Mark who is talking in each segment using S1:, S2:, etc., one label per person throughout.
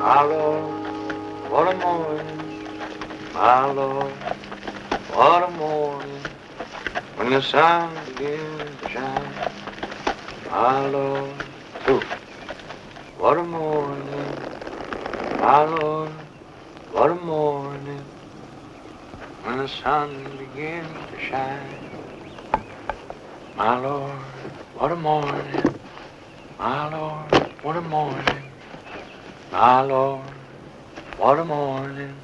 S1: My Lord, what a morning, my Lord, what a morning, when the sun begins to shine. My Lord, too, what a morning, my Lord, what a morning, when the sun begins to shine. My Lord, what a morning, my Lord, what a morning, my Lord, what a morning,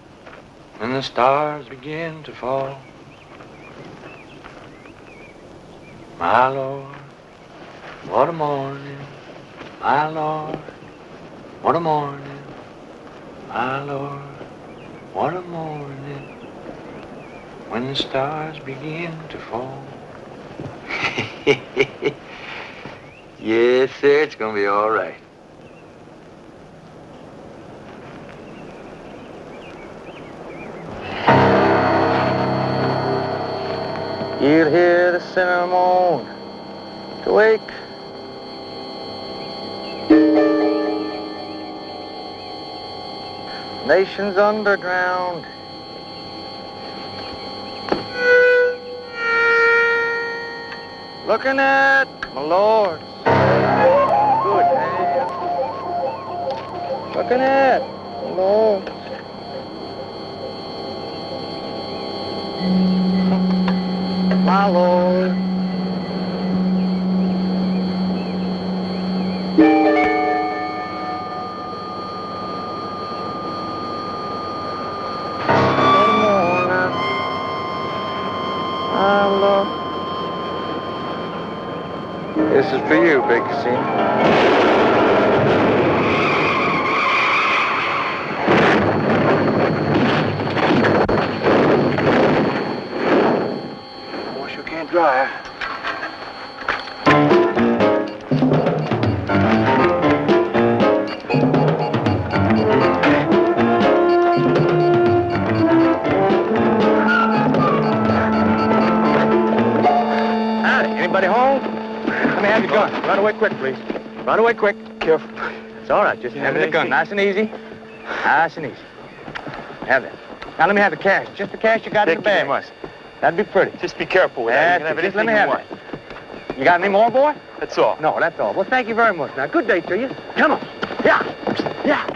S1: when the stars begin to fall. My Lord, what a morning, my Lord, what a morning, my Lord, what a morning, when the stars begin to fall. Yes, sir, it's gonna be all right. You'll hear the sinner moan to wake. Nations underground. Looking at my Lord's good hand. Looking at my Lord's. My Lord. Good morning, my Lord. This is for you, Big C. Wash you can't dry. Howdy, anybody home? Let me have your gun. Run away quick, please. Run away quick. Careful. It's all right. Just have the gun. Nice and easy. Nice and easy. Have that. Now let me have the cash. Just the cash you got in the bag. That'd be pretty.
S2: Just be careful with that.
S1: Just let me have it. You got any more, boy?
S2: That's all.
S1: No, that's all. Well, thank you very much. Now, good day to you. Come on. Yeah. Yeah.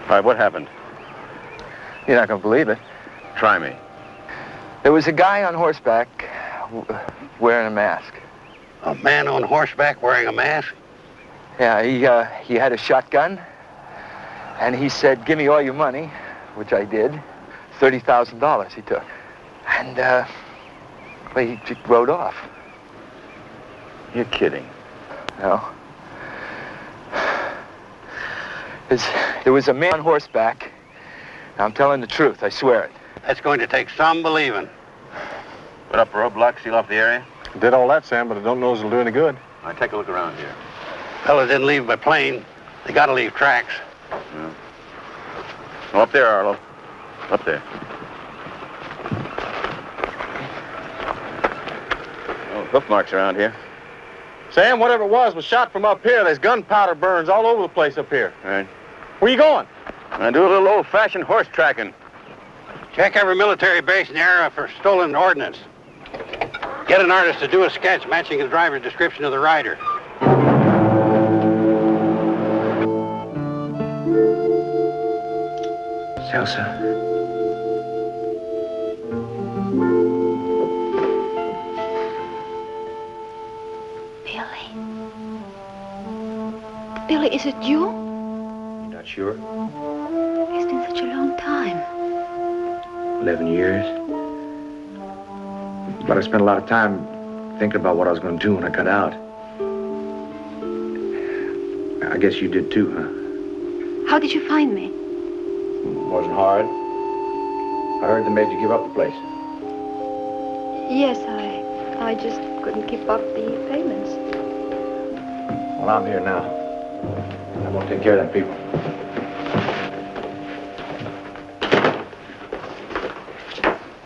S2: All right, what happened?
S1: You're not going to believe it.
S2: Try me.
S1: There was a guy on horseback wearing a mask.
S3: A man on horseback wearing a mask?
S1: Yeah, he had a shotgun, and he said, "Give me all your money," which I did. $30,000 he took. And, well, he just rode off.
S2: You're kidding.
S1: No. There was a man on horseback. I'm telling the truth, I swear it.
S3: That's going to take some believing.
S2: Put up a roadblock, seal off the area?
S4: Did all that, Sam, but I don't know if it'll do any good.
S2: All right, take a look around here.
S3: Fellas didn't leave by plane. They got to leave tracks.
S2: Yeah. Oh, up there, Arlo. Up there. Oh, hoof marks around here.
S4: Sam, whatever it was shot from up here. There's gunpowder burns all over the place up here.
S2: All right.
S4: Where you going?
S2: I do a little old-fashioned horse tracking.
S3: Check every military base in the area for stolen ordnance. Get an artist to do a sketch matching the driver's description of the rider.
S1: Elsa.
S5: Billy, is it you?
S1: You're not sure?
S5: It's been such a long time.
S1: 11 years. But I spent a lot of time thinking about what I was going to do when I got out. I guess you did too, huh?
S5: How did you find me?
S1: Wasn't hard. I heard they made you give up the place.
S5: Yes, I just couldn't keep up the payments.
S1: Well, I'm here now. I'm going to take care of them people.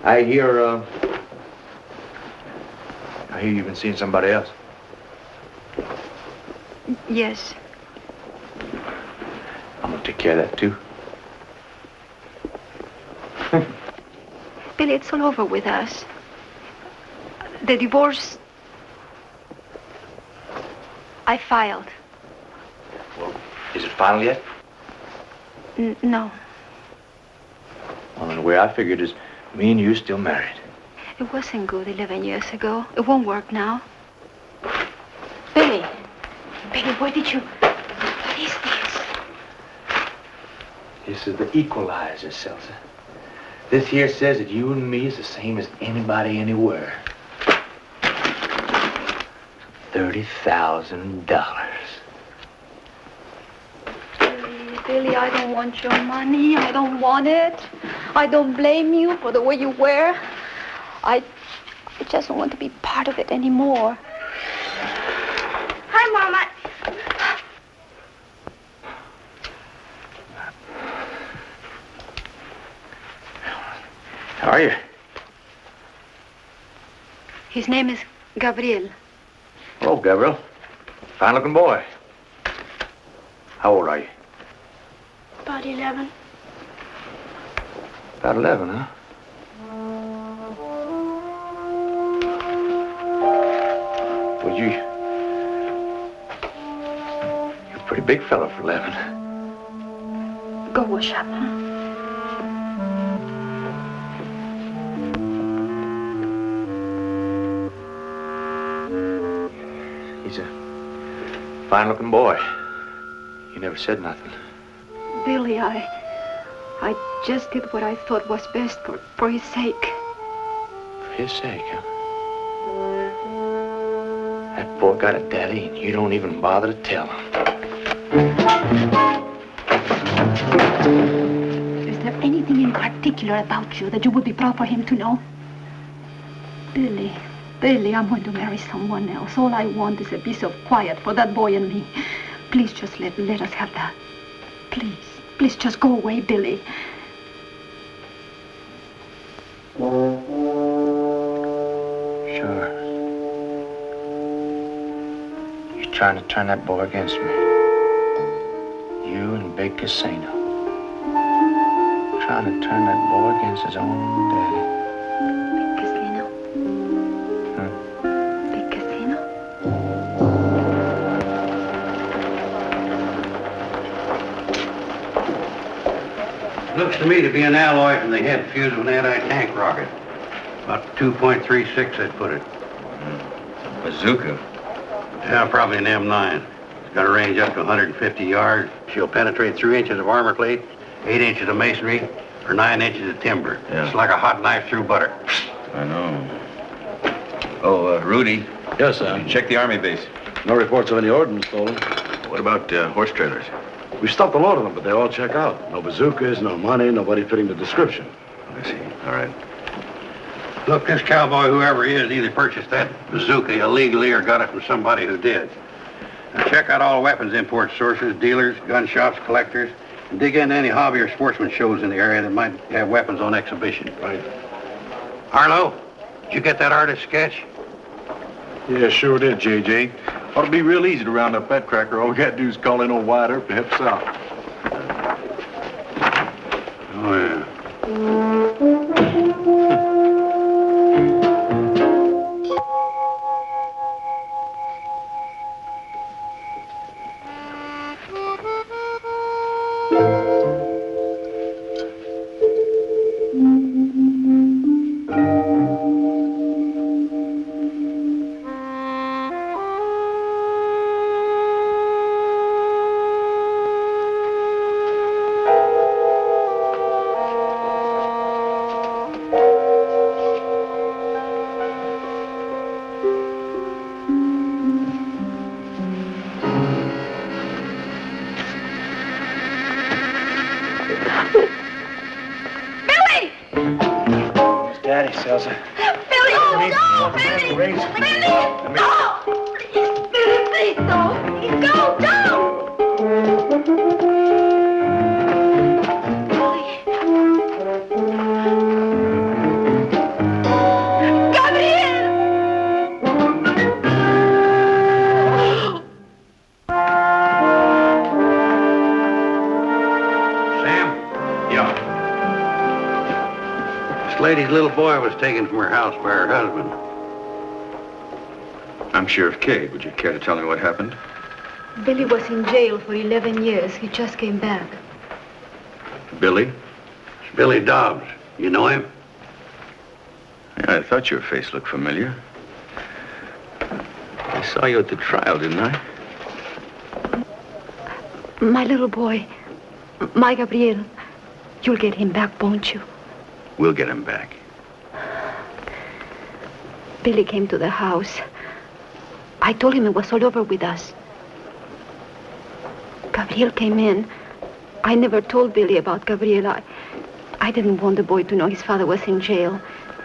S1: I hear you've been seeing somebody else.
S5: Yes.
S1: I'm going to take care of that, too.
S5: Billy, it's all over with us. The divorce... I filed.
S1: Well, is it final yet?
S5: No.
S1: Well, in a way, I figured is me and you still married.
S5: It wasn't good 11 years ago. It won't work now. Billy. Billy, where did you... What is this?
S1: This is the equalizer, Seltzer. This here says that you and me is the same as anybody anywhere. $30,000.
S5: Billy, I don't want your money. I don't want it. I don't blame you for the way you wear. I just don't want to be part of it anymore.
S6: Hi, Mama.
S1: How are you?
S5: His name is Gabriel.
S1: Hello, Gabriel. Fine-looking boy. How old are you?
S6: About 11.
S1: About 11, huh? Well, you're a pretty big fella for 11.
S5: Go wash up, huh?
S1: He's a fine-looking boy. You never said nothing.
S5: Billy, I just did what I thought was best for his sake.
S1: For his sake, huh? That boy got a daddy, and you don't even bother to tell him.
S5: Is there anything in particular about you that you would be proud for him to know? Billy, I'm going to marry someone else. All I want is a piece of quiet for that boy and me. Please just let us have that. Please just go away, Billy.
S1: Sure. You're trying to turn that boy against me. You and Big Casino. Trying to turn that boy against his own daddy.
S5: Big Casino?
S1: Huh?
S5: Big Casino?
S3: Looks to me to be an alloy from the head fuse of an anti-tank rocket. About 2.36, I'd put it.
S1: Bazooka.
S3: Yeah, probably an M9. It's got a range up to 150 yards. She'll penetrate 3 inches of armor plate, 8 inches of masonry, or 9 inches of timber.
S2: Yeah.
S3: It's like a hot knife through butter.
S2: I know. Oh, Rudy.
S7: Yes, sir.
S2: Check the Army base.
S7: No reports of any ordnance stolen.
S2: What about horse trailers?
S7: We stopped a lot of them, but they all check out. No bazookas, no money, nobody fitting the description.
S2: I see. All right.
S3: Look, this cowboy, whoever he is, either purchased that bazooka illegally or got it from somebody who did. Now check out all weapons import sources, dealers, gun shops, collectors, and dig into any hobby or sportsman shows in the area that might have weapons on exhibition.
S7: Right.
S3: Harlow, did you get that artist sketch?
S4: Yeah, sure did, J.J. Ought to be real easy to round up that cracker. All we got to do is call in old Wide Earp to help us out.
S3: Oh, yeah.
S7: Daddy sells it.
S6: Billy, no, Billy! Billy, no! Please, don't! Go, don't!
S3: This lady's little boy was taken from her house by her husband.
S2: I'm Sheriff Cade. Would you care to tell me what happened?
S5: Billy was in jail for 11 years. He just came back.
S2: Billy?
S3: It's Billy Dobbs. You know him?
S2: Yeah, I thought your face looked familiar. I saw you at the trial, didn't I?
S5: My little boy, my Gabriel, you'll get him back, won't you?
S2: We'll get him back.
S5: Billy came to the house. I told him it was all over with us. Gabriel came in. I never told Billy about Gabriel. I didn't want the boy to know his father was in jail.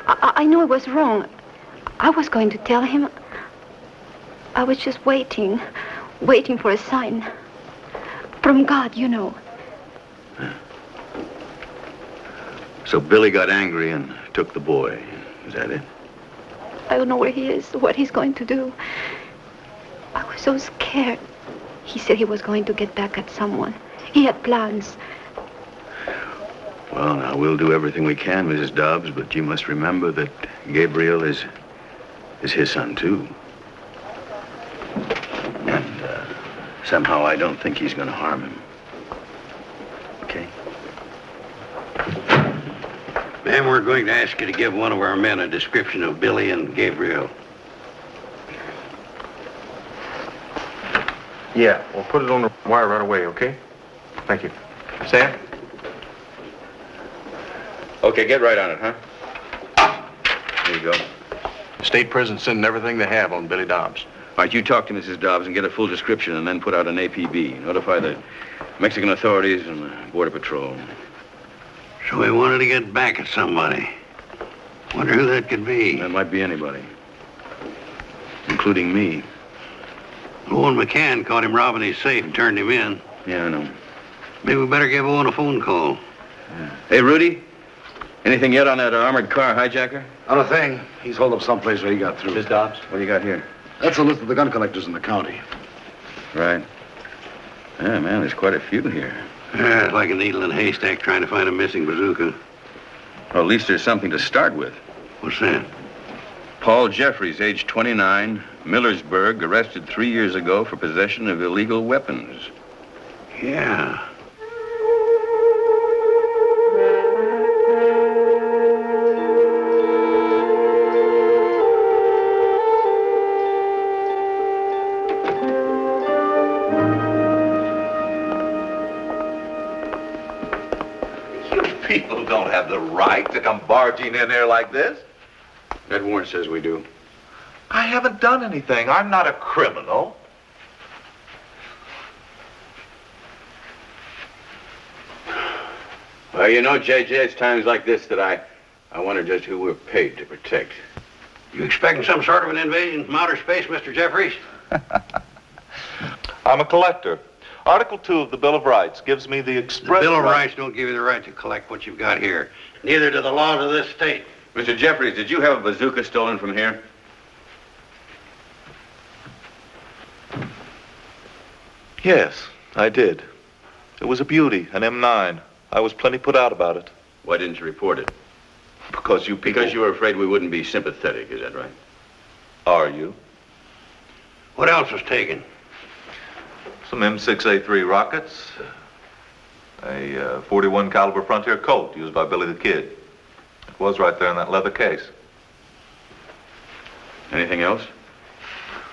S5: I knew it was wrong. I was going to tell him. I was just waiting for a sign. From God, you know.
S2: So Billy got angry and took the boy. Is that it?
S5: I don't know where he is, what he's going to do. I was so scared. He said he was going to get back at someone. He had plans.
S2: Well, now, we'll do everything we can, Mrs. Dobbs, but you must remember that Gabriel is his son, too. And somehow I don't think he's going to harm him. Okay?
S3: Ma'am, we're going to ask you to give one of our men a description of Billy and Gabriel.
S4: Yeah, we'll put it on the wire right away, okay? Thank you. Sam?
S2: Okay, get right on it, huh? There you go.
S4: The state prison's sending everything they have on Billy Dobbs.
S2: All right, you talk to Mrs. Dobbs and get a full description and then put out an APB. Notify the Mexican authorities and the Border Patrol.
S3: So he wanted to get back at somebody. Wonder who that could be.
S2: That might be anybody. Including me.
S3: Owen McCann caught him robbing his safe and turned him in.
S2: Yeah, I know.
S3: Maybe we better give Owen a phone call.
S2: Hey, Rudy? Anything yet on that armored car hijacker?
S7: Not a thing. He's holed up someplace where he got through.
S2: Miss Dobbs, what do you got here?
S7: That's a list of the gun collectors in the county.
S2: Right. Yeah, man, there's quite a few here.
S3: Yeah, it's like a needle in a haystack trying to find a missing bazooka.
S2: Well, at least there's something to start with.
S3: What's that?
S2: Paul Jeffries, age 29, Millersburg, arrested 3 years ago for possession of illegal weapons.
S3: Yeah.
S8: People don't have the right to come barging in there like this.
S2: That warrant says we do.
S8: I haven't done anything. I'm not a criminal.
S2: Well, you know, JJ, it's times like this that I wonder just who we're paid to protect.
S3: You expecting some sort of an invasion from outer space, Mr. Jeffries?
S8: I'm a collector. Article 2 of the Bill of Rights gives me the
S3: The
S8: express
S3: Bill of
S8: right-
S3: Rights don't give you the right to collect what you've got here. Neither do the laws of this state.
S2: Mr. Jeffries, did you have a bazooka stolen from here?
S8: Yes, I did. It was a beauty, an M9. I was plenty put out about it.
S2: Why didn't you report it?
S8: Because you people...
S2: Because you were afraid we wouldn't be sympathetic, is that right?
S8: Are you?
S3: What else was taken?
S8: Some M6A3 rockets, a 41 caliber Frontier Colt used by Billy the Kid. It was right there in that leather case.
S2: Anything else?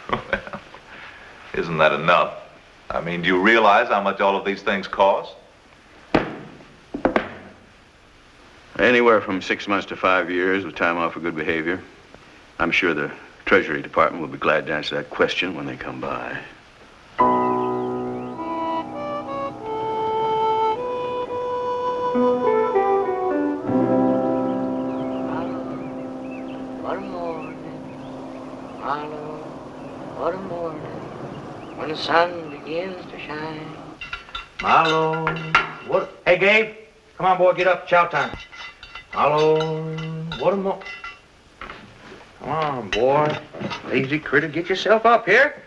S8: Well, isn't that enough? I mean, do you realize how much all of these things cost?
S2: Anywhere from 6 months to 5 years with time off for good behavior. I'm sure the Treasury Department will be glad to answer that question when they come by.
S1: What a morning, my Lord, what a morning, when the sun begins to shine. My Lord, what... Hey, Gabe, come on, boy, get up, chow time. My Lord, what a morning. Come on, boy, lazy critter, get yourself up here.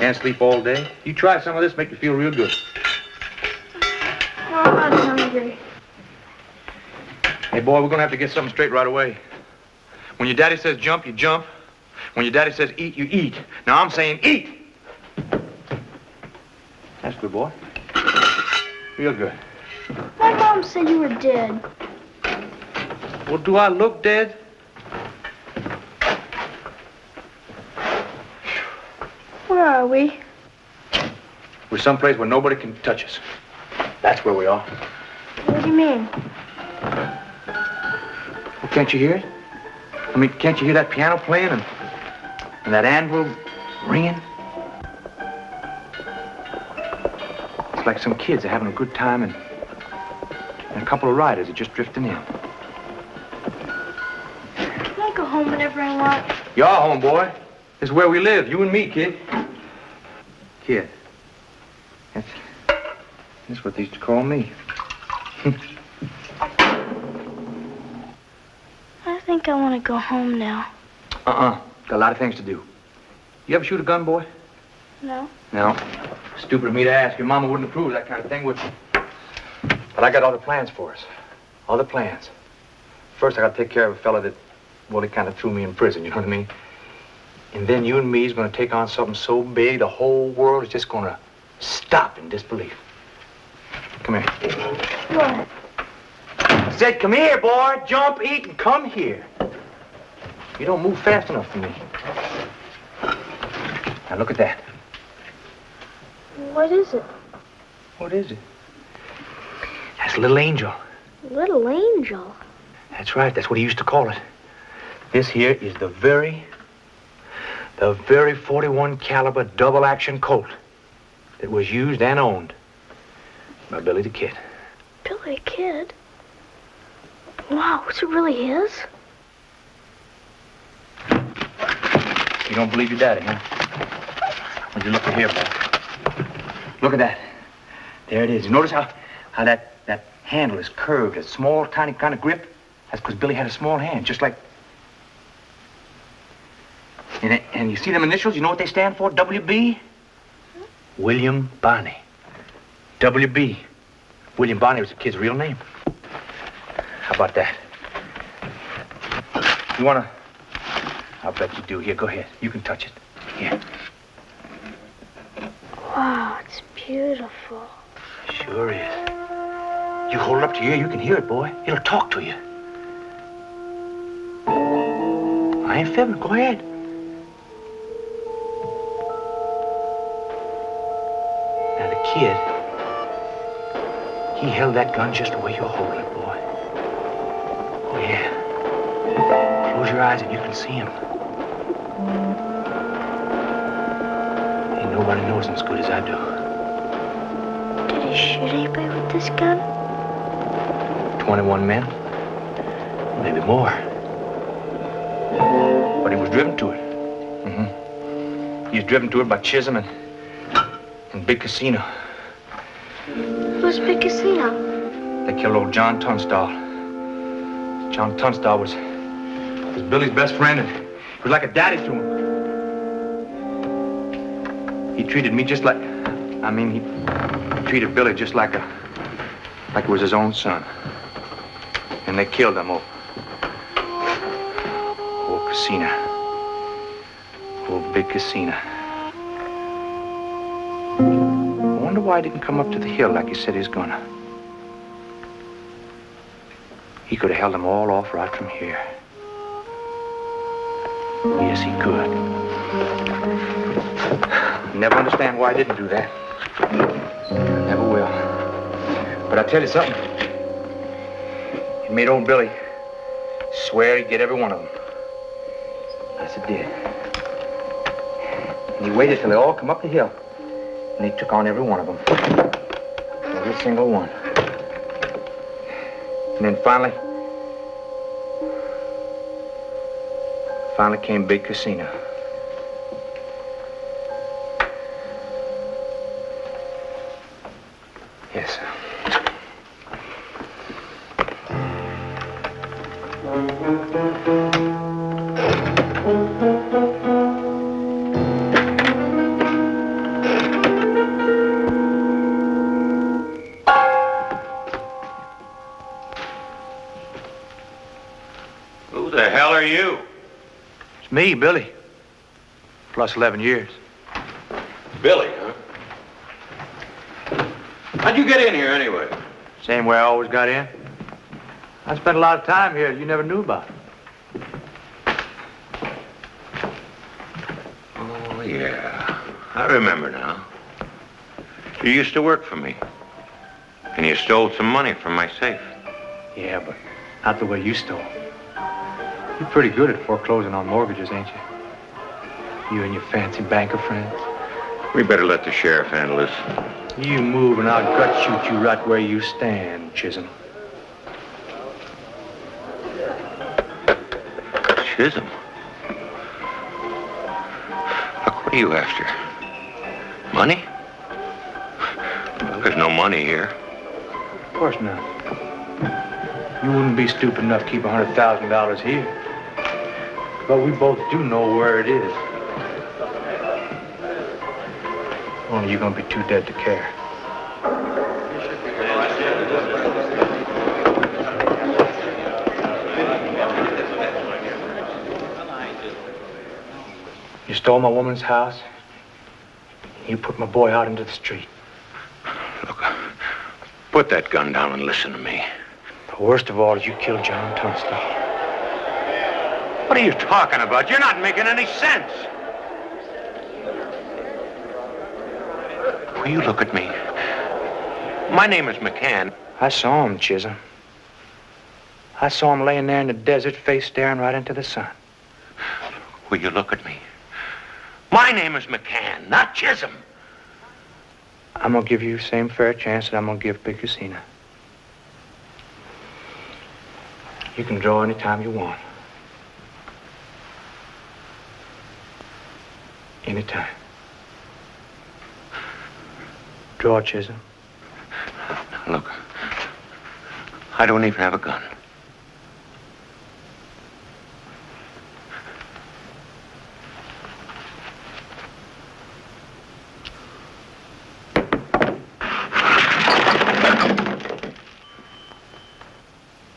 S1: Can't sleep all day. You try some of this, make you feel real good.
S6: No, I'm not hungry.
S1: Hey, boy, we're gonna have to get something straight right away. When your daddy says jump, you jump. When your daddy says eat, you eat. Now I'm saying eat. That's good, boy. Real good.
S6: My mom said you were dead.
S1: Well, do I look dead?
S6: Where are we?
S1: We're someplace where nobody can touch us. That's where we are.
S6: What do you mean?
S1: Well, can't you hear it? I mean, can't you hear that piano playing and that anvil ringing? It's like some kids are having a good time and a couple of riders are just drifting in.
S6: Can I go home whenever I want?
S1: You're home, boy. This is where we live, you and me, kid. Kid. That's what they used to call me.
S6: I think I want to go home now.
S1: Got a lot of things to do. You ever shoot a gun, boy?
S6: No?
S1: No. Stupid of me to ask. Your mama wouldn't approve of that kind of thing, would she? But I got other plans for us. Other plans. First, I got to take care of a fella that, well, he kind of threw me in prison, you know what I mean? And then you and me is going to take on something so big, the whole world is just going to stop in disbelief. Come here.
S6: What?
S1: I said, come here, boy. Jump, eat, and come here. You don't move fast enough for me. Now, look at that.
S6: What is it?
S1: What is it? That's a little angel.
S6: Little angel?
S1: That's right. That's what he used to call it. This here is the very 41 caliber double action Colt that was used and owned by Billy the Kid.
S6: Billy the Kid? Wow, was it really his?
S1: You don't believe your daddy, huh? Well, you look at here, boy. Look at that. There it is. You notice how that handle is curved, a small, tiny kind of grip? That's because Billy had a small hand, just like... And you see them initials? You know what they stand for? WB? William Bonney. WB. William Bonney was the kid's real name. How about that? You wanna... I'll bet you do. Here, go ahead. You can touch it. Here.
S6: Wow, it's beautiful.
S1: Sure is. You hold it up to your ear, you can hear it, boy. It'll talk to you. I ain't fibbing. Go ahead. Now, the kid, he held that gun just the way you're holding it, boy. Oh, yeah. Close your eyes and you can see him. Ain't nobody knows him as good as I do.
S6: Did he shoot anybody with this gun?
S1: 21 men, maybe more. But he was driven to it. He was driven to it by Chisholm and Big Casino.
S6: Who's Big Casino?
S1: They killed old John Tunstall. John Tunstall was Billy's best friend, and he was like a daddy to him. He treated me just like, he treated Billy just like it was his own son. And they killed him over. Oh, Casino. Oh, big Casino. I wonder why he didn't come up to the hill like he said he was gonna. He could have held them all off right from here. Yes, he could. Never understand why I didn't do that. Never will. But I tell you something. It made old Billy swear he'd get every one of them. Yes, it did. And he waited till they all come up the hill. And he took on every one of them. Every single one. And then finally came Big Casino. Yes, sir.
S3: Who the hell are you?
S1: It's me, Billy. Plus 11 years.
S3: Billy, huh? How'd you get in here anyway?
S1: Same way I always got in. I spent a lot of time here you never knew about.
S3: Oh, yeah. I remember now. You used to work for me. And you stole some money from my safe.
S1: Yeah, but not the way you stole. You're pretty good at foreclosing on mortgages, ain't you? You and your fancy banker friends.
S3: We better let the sheriff handle this.
S1: You move and I'll gut shoot you right where you stand, Chisholm.
S3: Chisholm? Look, what are you after? Money? There's no money here.
S1: Of course not. You wouldn't be stupid enough to keep $100,000 here. But we both do know where it is. Only you're gonna be too dead to care. You stole my woman's house. You put my boy out into the street.
S3: Look, put that gun down and listen to me.
S1: But worst of all is you killed John Tunstall.
S3: What are you talking about? You're not making any sense. Will you look at me? My name is McCann.
S1: I saw him, Chisholm. I saw him laying there in the desert, face staring right into the sun.
S3: Will you look at me? My name is McCann, not Chisholm.
S1: I'm gonna give you the same fair chance that I'm gonna give Big Casino. You can draw any time you want. Anytime. Draw, Chisholm.
S3: Look, I don't even have a gun.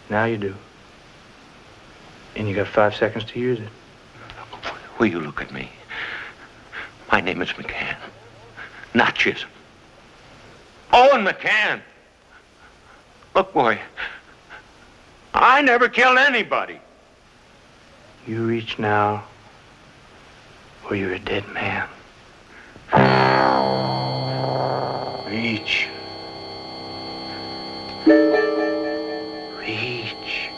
S1: Now you do. And you got 5 seconds to use it.
S3: Will you look at me? My name is McCann, not Chisholm. Owen McCann. Look, boy, I never killed anybody.
S1: You reach now, or you're a dead man. Reach. Reach.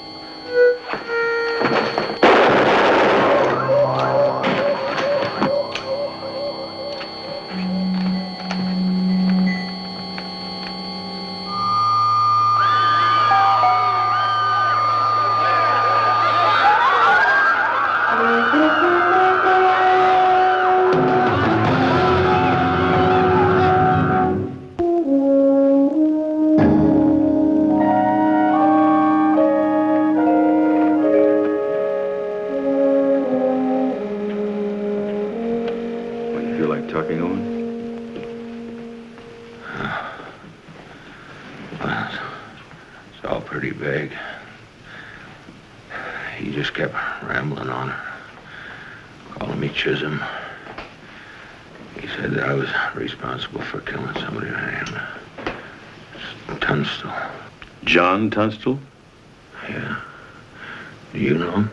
S2: What, you feel like talking, Owen?
S3: pretty vague. He just kept rambling on, calling me Chisholm. He said that I was responsible for killing somebody named Tunstall.
S2: John Tunstall?
S3: Yeah. Do you know him?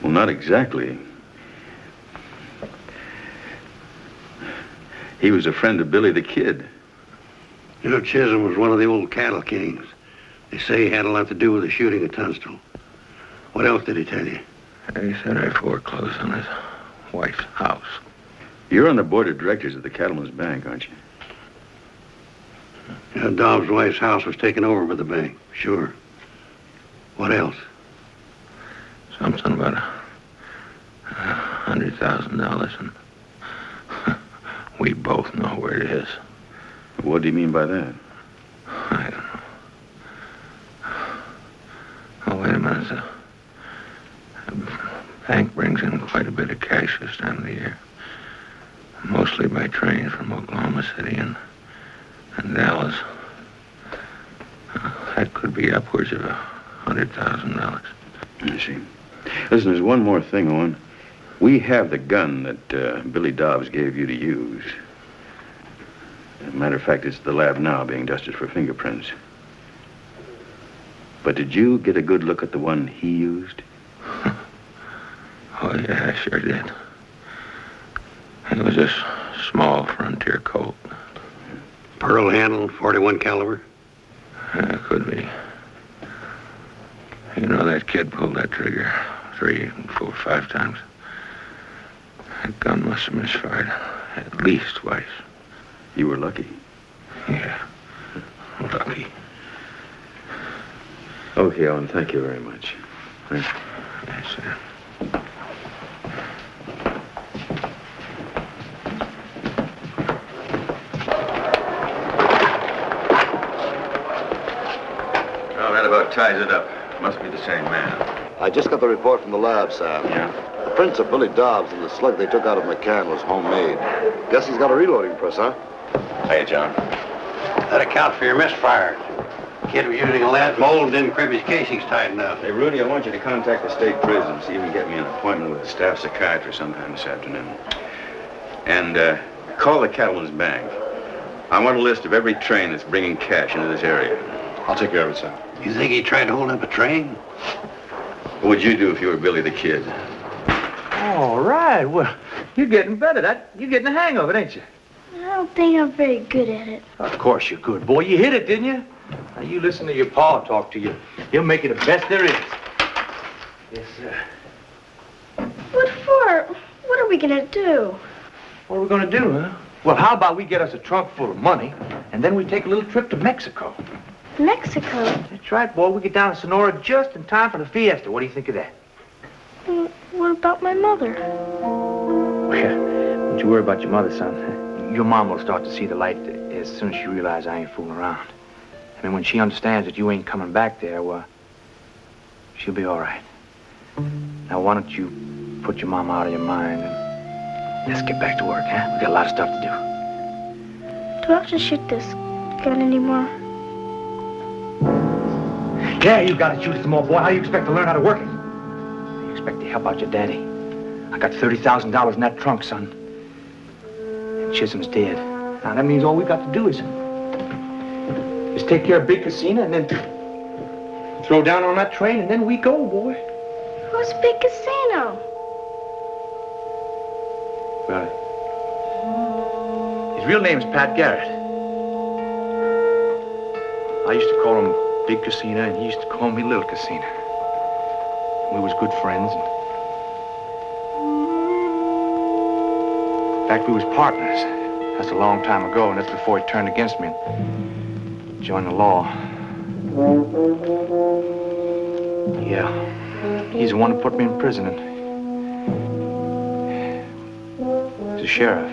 S2: Well, not exactly. He was a friend of Billy the Kid.
S3: You know, Chisholm was one of the old cattle kings. They say he had a lot to do with the shooting of Tunstall. What else did he tell you? He said I foreclosed on his wife's house.
S2: You're on the board of directors of the Cattleman's Bank, aren't you?
S3: Yeah, Dobbs' wife's house was taken over by the bank, sure. What else? Something about $100,000, and we both know where it is.
S2: What do you mean by that?
S3: I don't know. Oh, wait a minute. The bank brings in quite a bit of cash this time of the year. Mostly by train from Oklahoma City and Dallas. That could be upwards of $100,000.
S2: I see. Listen, there's one more thing, Owen. We have the gun that Billy Dobbs gave you to use. As a matter of fact, it's at the lab now being dusted for fingerprints. But did you get a good look at the one he used?
S3: Oh, yeah, I sure did. It was this small Frontier Colt. Pearl handle, 41 caliber? Yeah, could be. You know, that kid pulled that trigger 3, 4, 5 times. That gun must have misfired at least twice.
S2: You were lucky.
S3: Yeah, lucky.
S2: Okay, Owen, thank you very much. Thanks.
S3: Yes, sir.
S2: Well, that about ties it up. Must be the same man.
S7: I just got the report from the lab, Sam.
S2: Yeah?
S7: The prints of Billy Dobbs and the slug they took out of McCann was homemade. Guess he's got a reloading press, huh?
S2: Hey, John.
S3: That accounts for your misfires. Kid was using a lead mold and didn't crib his casings tight enough.
S2: Hey, Rudy, I want you to contact the state prison, see if you can get me an appointment with the staff psychiatrist sometime this afternoon. And call the Cattleman's Bank. I want a list of every train that's bringing cash into this area.
S4: I'll take care of it, Sam.
S3: You think he tried to hold up a train?
S2: What would you do if you were Billy the Kid?
S1: All right. Well, you're getting better. You're getting the hang of it, ain't you?
S6: I don't think I'm very good at it.
S1: Of course you're good, boy. You hit it, didn't you? Now, you listen to your pa talk to you. He'll make you the best there is. Yes, sir.
S6: What for? What are we gonna do?
S1: What are we gonna do, huh? Well, how about we get us a trunk full of money, and then we take a little trip to Mexico.
S6: Mexico?
S1: That's right, boy. We get down to Sonora just in time for the fiesta. What do you think of that?
S6: What about my mother?
S1: Well, don't you worry about your mother, son. Your mom will start to see the light as soon as she realizes I ain't fooling around. I mean, when she understands that you ain't coming back there, well, she'll be all right. Now, why don't you put your mom out of your mind and let's get back to work, huh? We got a lot of stuff to
S6: Do I have to shoot this gun anymore?
S1: do. Yeah, you gotta shoot some more, boy. How do you expect to learn how to work it? You expect to help out your daddy. I got $30,000 in that trunk, son. And Chisholm's dead. Now, that means all we got to do is take care of Big Casino and then throw down on that train, and then we go, boy.
S6: Who's Big Casino?
S1: Well, his real name's Pat Garrett. I used to call him Big Casino, and he used to call me Little Casino. We was good friends. In fact, we was partners. That's a long time ago, and that's before he turned against me and joined the law. Yeah, he's the one who put me in prison. He's a sheriff.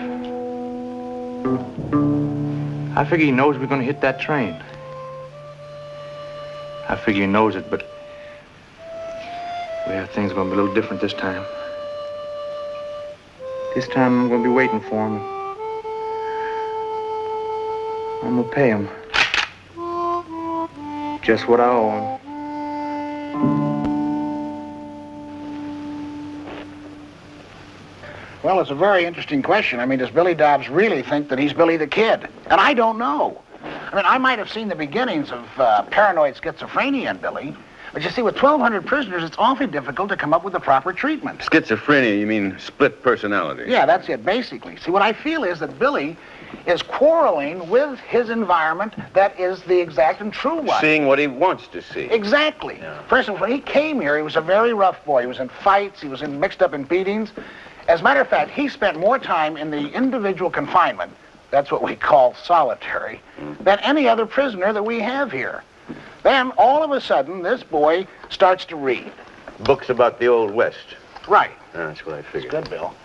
S1: I figure he knows we're gonna hit that train. I figure he knows it, but well, things are gonna be a little different this time. This time I'm gonna be waiting for him. I'm gonna pay him. Just what I owe him.
S9: Well, it's a very interesting question. I mean, does Billy Dobbs really think that he's Billy the Kid? And I don't know. I mean, I might have seen the beginnings of paranoid schizophrenia in Billy, but you see, with 1,200 prisoners, it's awfully difficult to come up with the proper treatment.
S2: Schizophrenia, you mean split personality?
S9: Yeah, that's it, basically. See, what I feel is that Billy is quarreling with his environment that is the exact and true one.
S2: Seeing what he wants to see.
S9: Exactly.
S2: Yeah.
S9: For instance, when he came here, he was a very rough boy. He was in fights, he was mixed up in beatings. As a matter of fact, he spent more time in the individual confinement, that's what we call solitary, than any other prisoner that we have here. Then, all of a sudden, this boy starts to read.
S2: Books about the Old West.
S9: Right.
S2: That's what I figured.
S9: Good, Bill.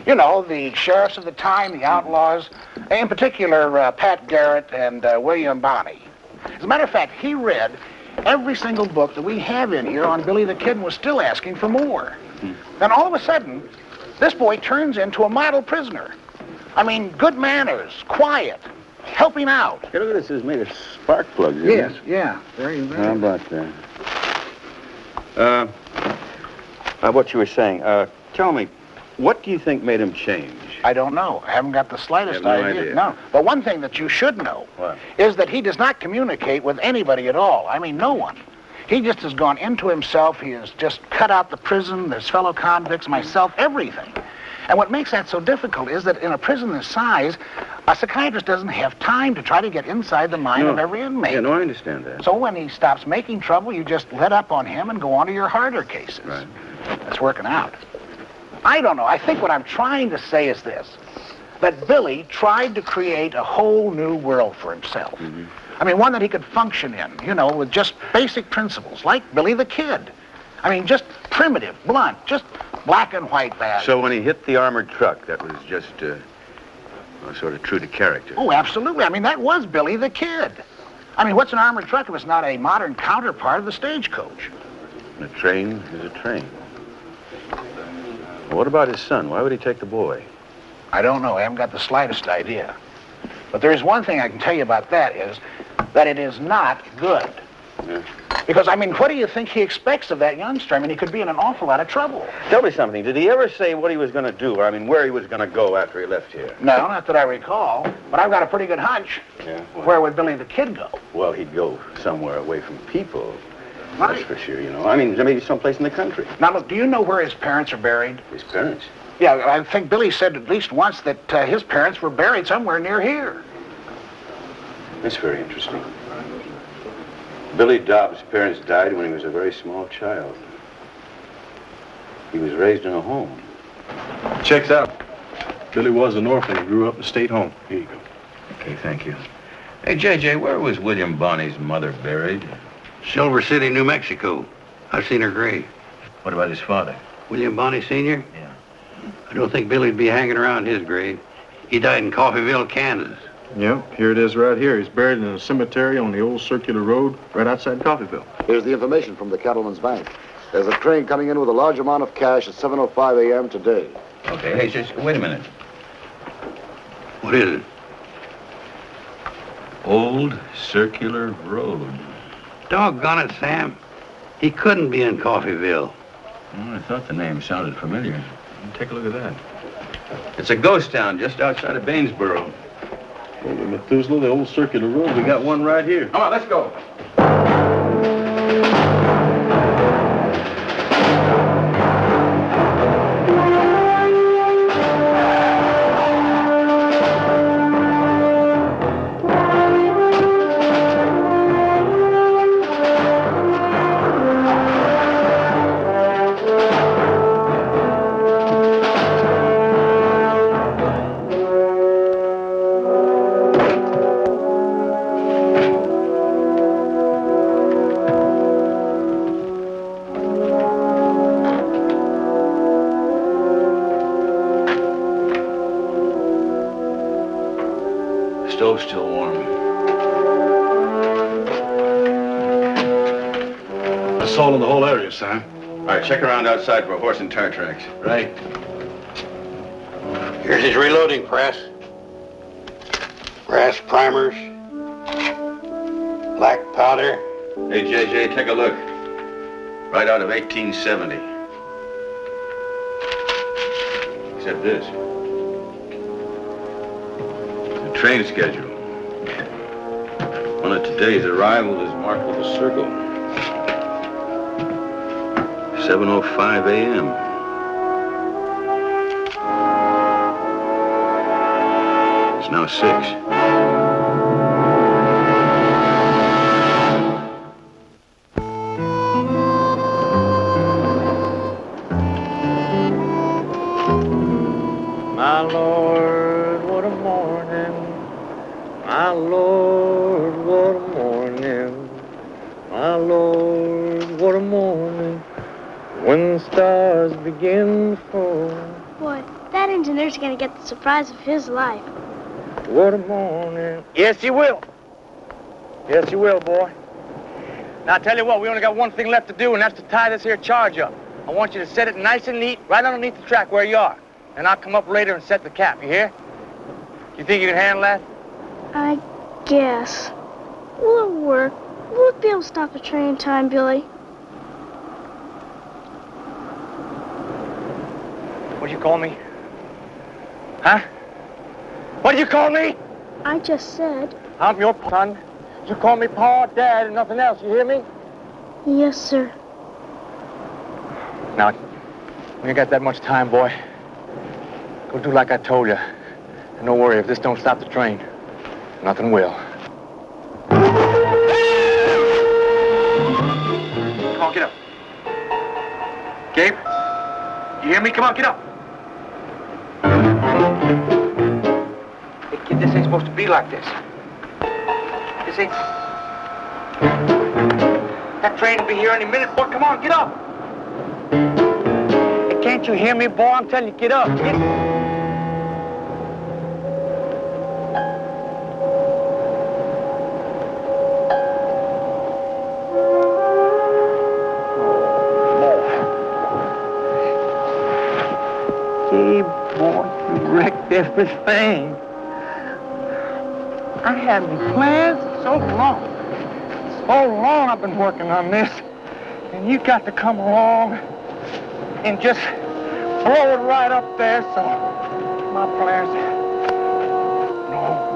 S9: You know, the sheriffs of the time, the outlaws, in particular, Pat Garrett and William Bonney. As a matter of fact, he read every single book that we have in here on Billy the Kid and was still asking for more. Then all of a sudden, this boy turns into a model prisoner. I mean, good manners, quiet, helping out.
S2: Hey, look at this. It's made of spark plugs, isn't
S9: Yes,
S2: it?
S9: yeah. Very, very.
S2: How about that? What you were saying. Tell me, what do you think made him change?
S9: I don't know. I haven't got the slightest
S2: You have no idea.
S9: No. But one thing that you should know is that he does not communicate with anybody at all. I mean, no one. He just has gone into himself. He has just cut out the prison, his fellow convicts, myself, everything. And what makes that so difficult is that in a prison this size, a psychiatrist doesn't have time to try to get inside the mind of every inmate.
S2: Yeah, no, I understand that.
S9: So when he stops making trouble, you just let up on him and go on to your harder cases.
S2: Right.
S9: That's working out. I don't know. I think what I'm trying to say is this, that Billy tried to create a whole new world for himself. I mean, one that he could function in, you know, with just basic principles, like Billy the Kid. I mean, just primitive, blunt, just black and white bad.
S2: So when he hit the armored truck, that was just sort of true to character.
S9: Oh, absolutely. I mean, that was Billy the Kid. I mean, what's an armored truck if it's not a modern counterpart of the stagecoach?
S2: A train is a train. What about his son? Why would he take the boy?
S9: I don't know. I haven't got the slightest idea. But there is one thing I can tell you about that is that it is not good.
S2: Yeah.
S9: Because, I mean, what do you think he expects of that youngster? I mean, he could be in an awful lot of trouble.
S2: Tell me something. Did he ever say what he was going to do? I mean, where he was going to go after he left here?
S9: No, not that I recall. But I've got a pretty good hunch.
S2: Yeah?
S9: Where would Billy the Kid go?
S2: Well, he'd go somewhere away from people.
S9: Right.
S2: That's for sure, you know. I mean, maybe someplace in the country.
S9: Now, look, do you know where his parents are buried?
S2: His parents?
S9: Yeah, I think Billy said at least once that his parents were buried somewhere near here.
S2: That's very interesting. Billy Dobbs' parents died when he was a very small child. He was raised in a home.
S4: Checks out. Billy was an orphan and grew up in a state home. Here you go.
S2: Okay, thank you. Hey, J.J., where was William Bonney's mother buried?
S3: Silver City, New Mexico. I've seen her grave.
S2: What about his father?
S3: William Bonney Sr.?
S2: Yeah.
S3: I don't think Billy'd be hanging around his grave. He died in Coffeyville, Kansas.
S4: Yep, here it is right here. He's buried in a cemetery on the old circular road right outside Coffeyville.
S7: Here's the information from the Cattleman's Bank. There's a train coming in with a large amount of cash at 7:05 a.m. today.
S2: Okay, hey, just wait a minute.
S3: What is it?
S2: Old Circular Road.
S3: Doggone it, Sam. He couldn't be in Coffeyville.
S2: Well, I thought the name sounded familiar. Take a look at that. It's a ghost town just outside of Bainesboro.
S4: Holy Methuselah, the old circular road. We got one right here.
S2: Come on, let's go. Stove's still warm.
S4: That's all in the whole area, Sam.
S2: All right, check around outside for horse and tar tracks.
S4: Right.
S3: Here's his reloading press. Brass primers. Black powder.
S2: Hey, JJ, take a look. Right out of 1870. Except this. The train schedule. One of today's arrival is marked with a circle. 7:05 a.m. It's now 6.
S1: My Lord, what a morning. My Lord, what a morning. My Lord, what a morning. When the stars begin to fall.
S6: Boy, that engineer's gonna get the surprise of his life.
S1: What a morning. Yes, you will. Yes, you will, boy. Now, I tell you what, we only got one thing left to do, and that's to tie this here charge up. I want you to set it nice and neat right underneath the track where you are. And I'll come up later and set the cap, you hear? You think you can handle that?
S6: I guess. Will it work? Will it be able to stop the train in time, Billy?
S1: What'd you call me? Huh? What'd you call me?
S6: I just said.
S1: I'm your son. You call me Pa, Dad, and nothing else, you hear me?
S6: Yes, sir.
S1: Now, we ain't got that much time, boy. Go do like I told you. And don't worry, if this don't stop the train, nothing will. Come on, get up. Gabe? You hear me? Come on, get up. Hey, kid, this ain't supposed to be like this. This ain't... That train will be here any minute, boy. Come on, get up. Hey, can't you hear me, boy? I'm telling you, get up. Get... Hey, boy, you wrecked everything. I haven't planned so long. So long I've been working on this. And you got to come along and just blow it right up there, so my plans... No.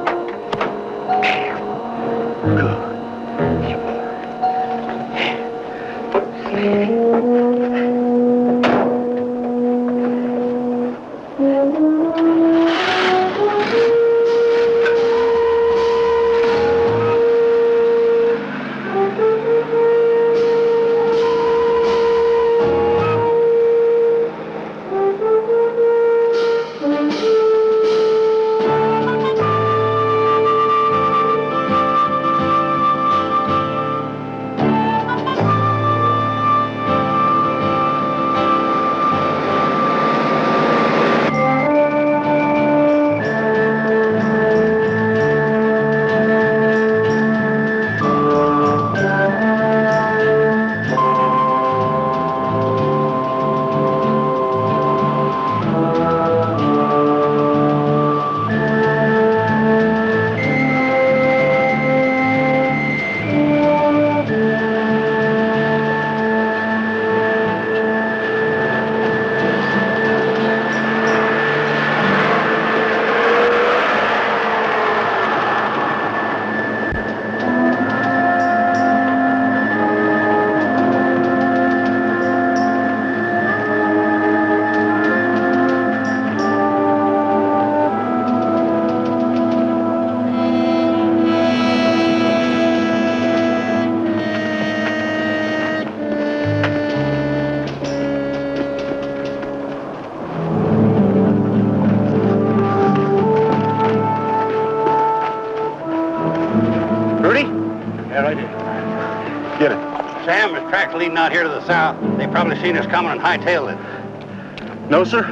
S3: Get it. Sam, there's tracks leading out here to the south. They probably seen us coming and hightailed it.
S4: No, sir.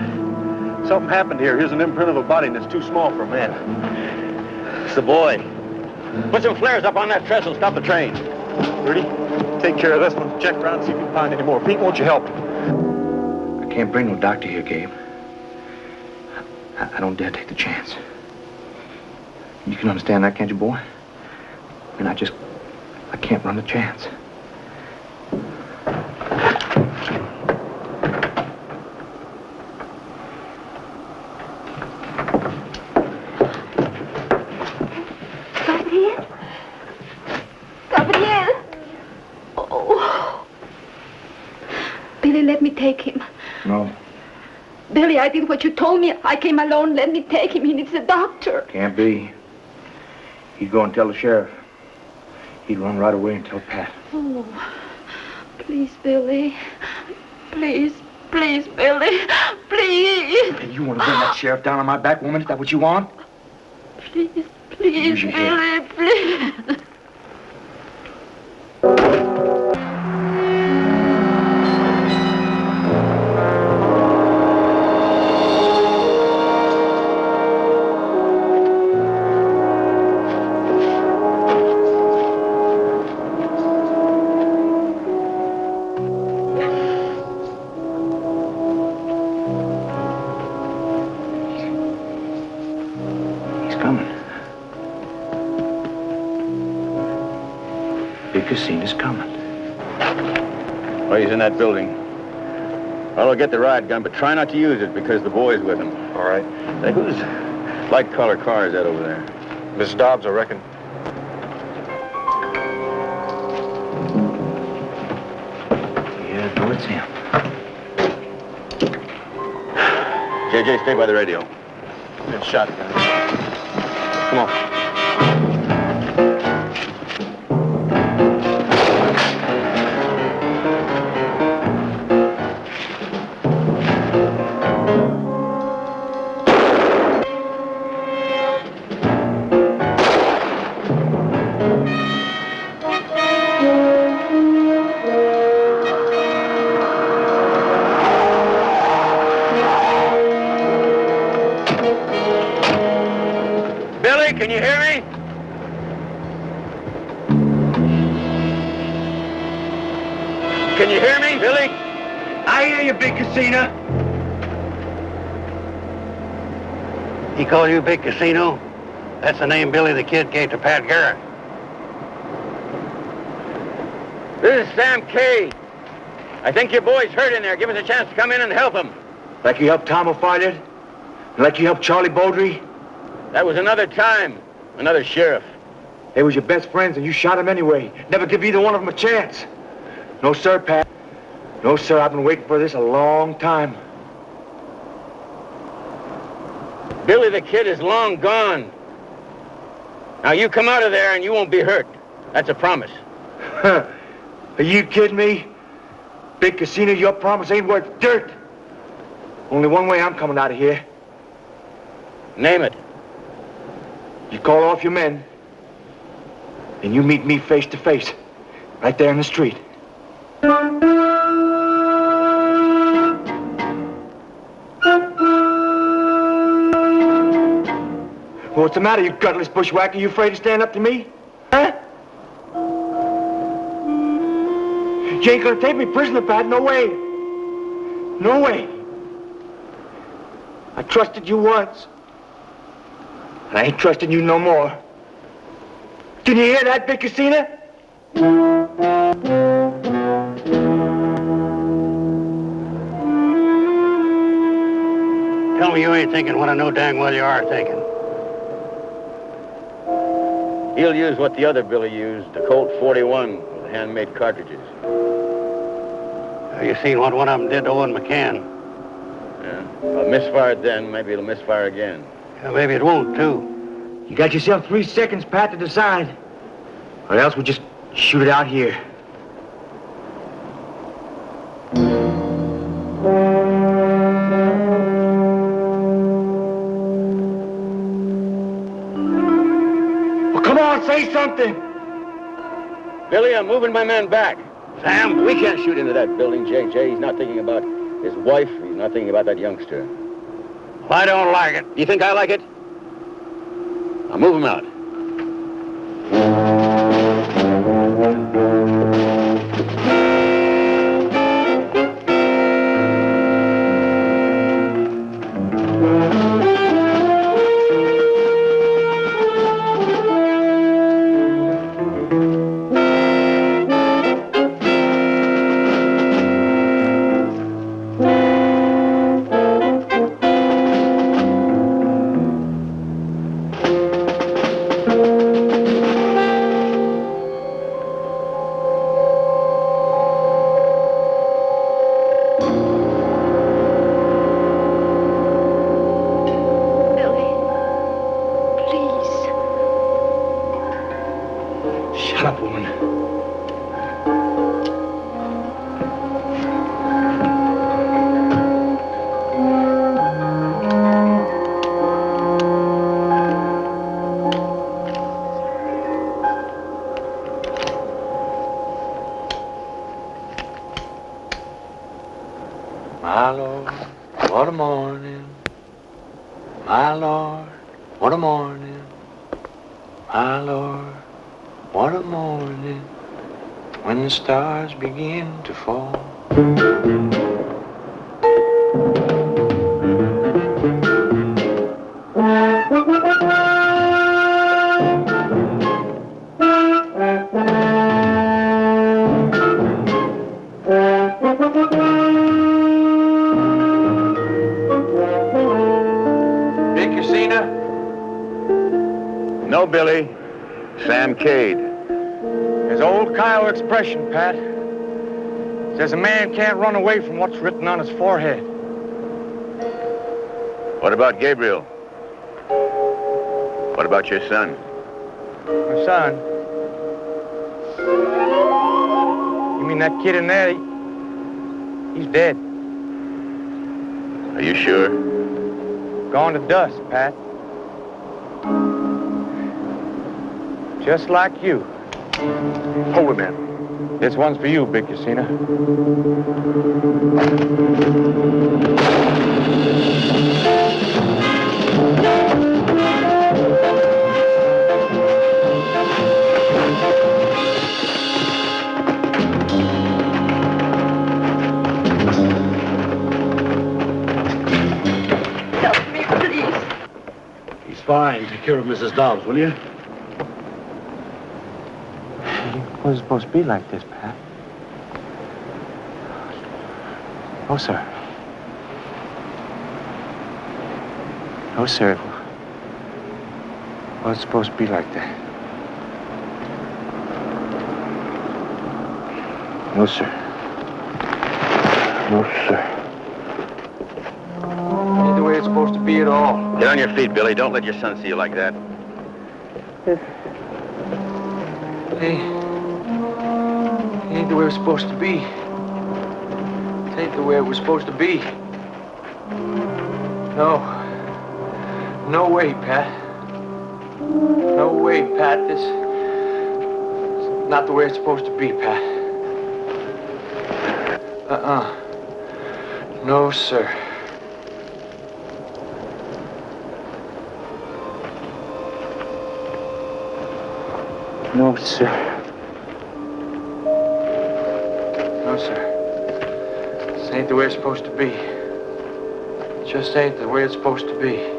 S4: Something happened here. Here's an imprint of a body, and it's too small for a man.
S3: It's the boy. Put some flares up on that trestle. Stop the train.
S4: Rudy, take care of this one. Check around and see if you can find any more. Pete, won't you help?
S1: I can't bring no doctor here, Gabe. I don't dare take the chance. You can understand that, can't you, boy? I mean, I I can't run the chance.
S5: Gabriel? Gabriel! Oh. Billy, let me take him.
S1: No,
S5: Billy, I did what you told me. I came alone. Let me take him. He needs a doctor.
S1: can't be. He'd go and tell the sheriff. He'd run right away and tell Pat.
S5: Oh, please, Billy. Please, please, Billy. Please.
S1: And you want to bring that sheriff down on my back, woman? Is that what you want?
S5: Please, please,
S1: Use your head.
S5: Billy, please.
S1: He's coming. Big casino's coming.
S2: Well, he's in that building. Well, I'll get the riot gun, but try not to use it because the boy's with him.
S4: All right.
S2: Say, whose light-colored car is that over there?
S4: Miss Dobbs, I reckon.
S1: Yeah, no, it's him.
S2: JJ, stay by the radio.
S4: Good shot, guys.
S2: Come on.
S3: Billy, can you hear me? Can you hear me, Billy? I hear you, Big Casino. He called you Big Casino? That's the name Billy the Kid gave to Pat Garrett.
S2: This is Sam Kay. I think your boy's hurt in there. Give us a chance to come in and help him.
S1: Like you helped Tom O'Fire did? Like you helped Charlie Beaudry?
S2: That was another time. Another sheriff.
S1: They was your best friends and you shot him anyway. Never give either one of them a chance. No, sir, Pat. No, sir, I've been waiting for this a long time.
S2: Billy the Kid is long gone. Now you come out of there and you won't be hurt. That's a promise.
S1: Are you kidding me? Big Casino, your promise ain't worth dirt. Only one way I'm coming out of here.
S2: Name it.
S1: You call off your men, and you meet me face to face, right there in the street. What's the matter, you gutless bushwhacker? You afraid to stand up to me? Huh? You ain't gonna take me prisoner, Pat. No way. No way. I trusted you once. And I ain't trusting you no more. Can you hear that, Big Casino?
S3: Tell me you ain't thinking what I know dang well you are thinking.
S2: He'll use what the other Billy used, the Colt 41 with handmade cartridges.
S3: You seen what one of them did to Owen McCann?
S2: Yeah. Well, misfired then, maybe it'll misfire again.
S3: Yeah, maybe it won't, too.
S1: You got yourself 3 seconds, Pat, to decide. Or else we'll just shoot it out here. Well, come on, say something.
S2: Billy, I'm moving my men back. Sam, we can't shoot into that building, JJ. He's not thinking about his wife. He's not thinking about that youngster.
S3: Well, I don't like it.
S2: Do you think I like it? I'll move him out.
S1: My Lord, what a morning. My Lord, what a morning. When the stars begin to fall.
S4: Big Casino?
S2: No, Billy. Sam Cade.
S10: There's an old Kiowa expression, Pat. Says a man can't run away from what's written on his forehead.
S2: What about Gabriel? What about your son?
S10: My son? You mean that kid in there? He's dead.
S2: Are you sure?
S10: Gone to dust, Pat. Just like you.
S2: Hold it, man.
S10: This one's for you, Big Casino.
S5: Help me, please.
S3: He's fine. Take care of Mrs. Dobbs, will you?
S10: It wasn't supposed to be like this, Pat. No, sir. No, sir. It wasn't supposed to be like that. No, sir. No, sir.
S1: Ain't the way it's supposed to be at all.
S2: Get on your feet, Billy. Don't let your son see you like that.
S1: Hey, ain't the way it's supposed to be. It ain't the way it was supposed to be. No. No way, Pat. No way, Pat. This is not the way it's supposed to be, Pat. No, sir.
S10: No, sir.
S1: No, sir. This ain't the way it's supposed to be. It just ain't the way it's supposed to be.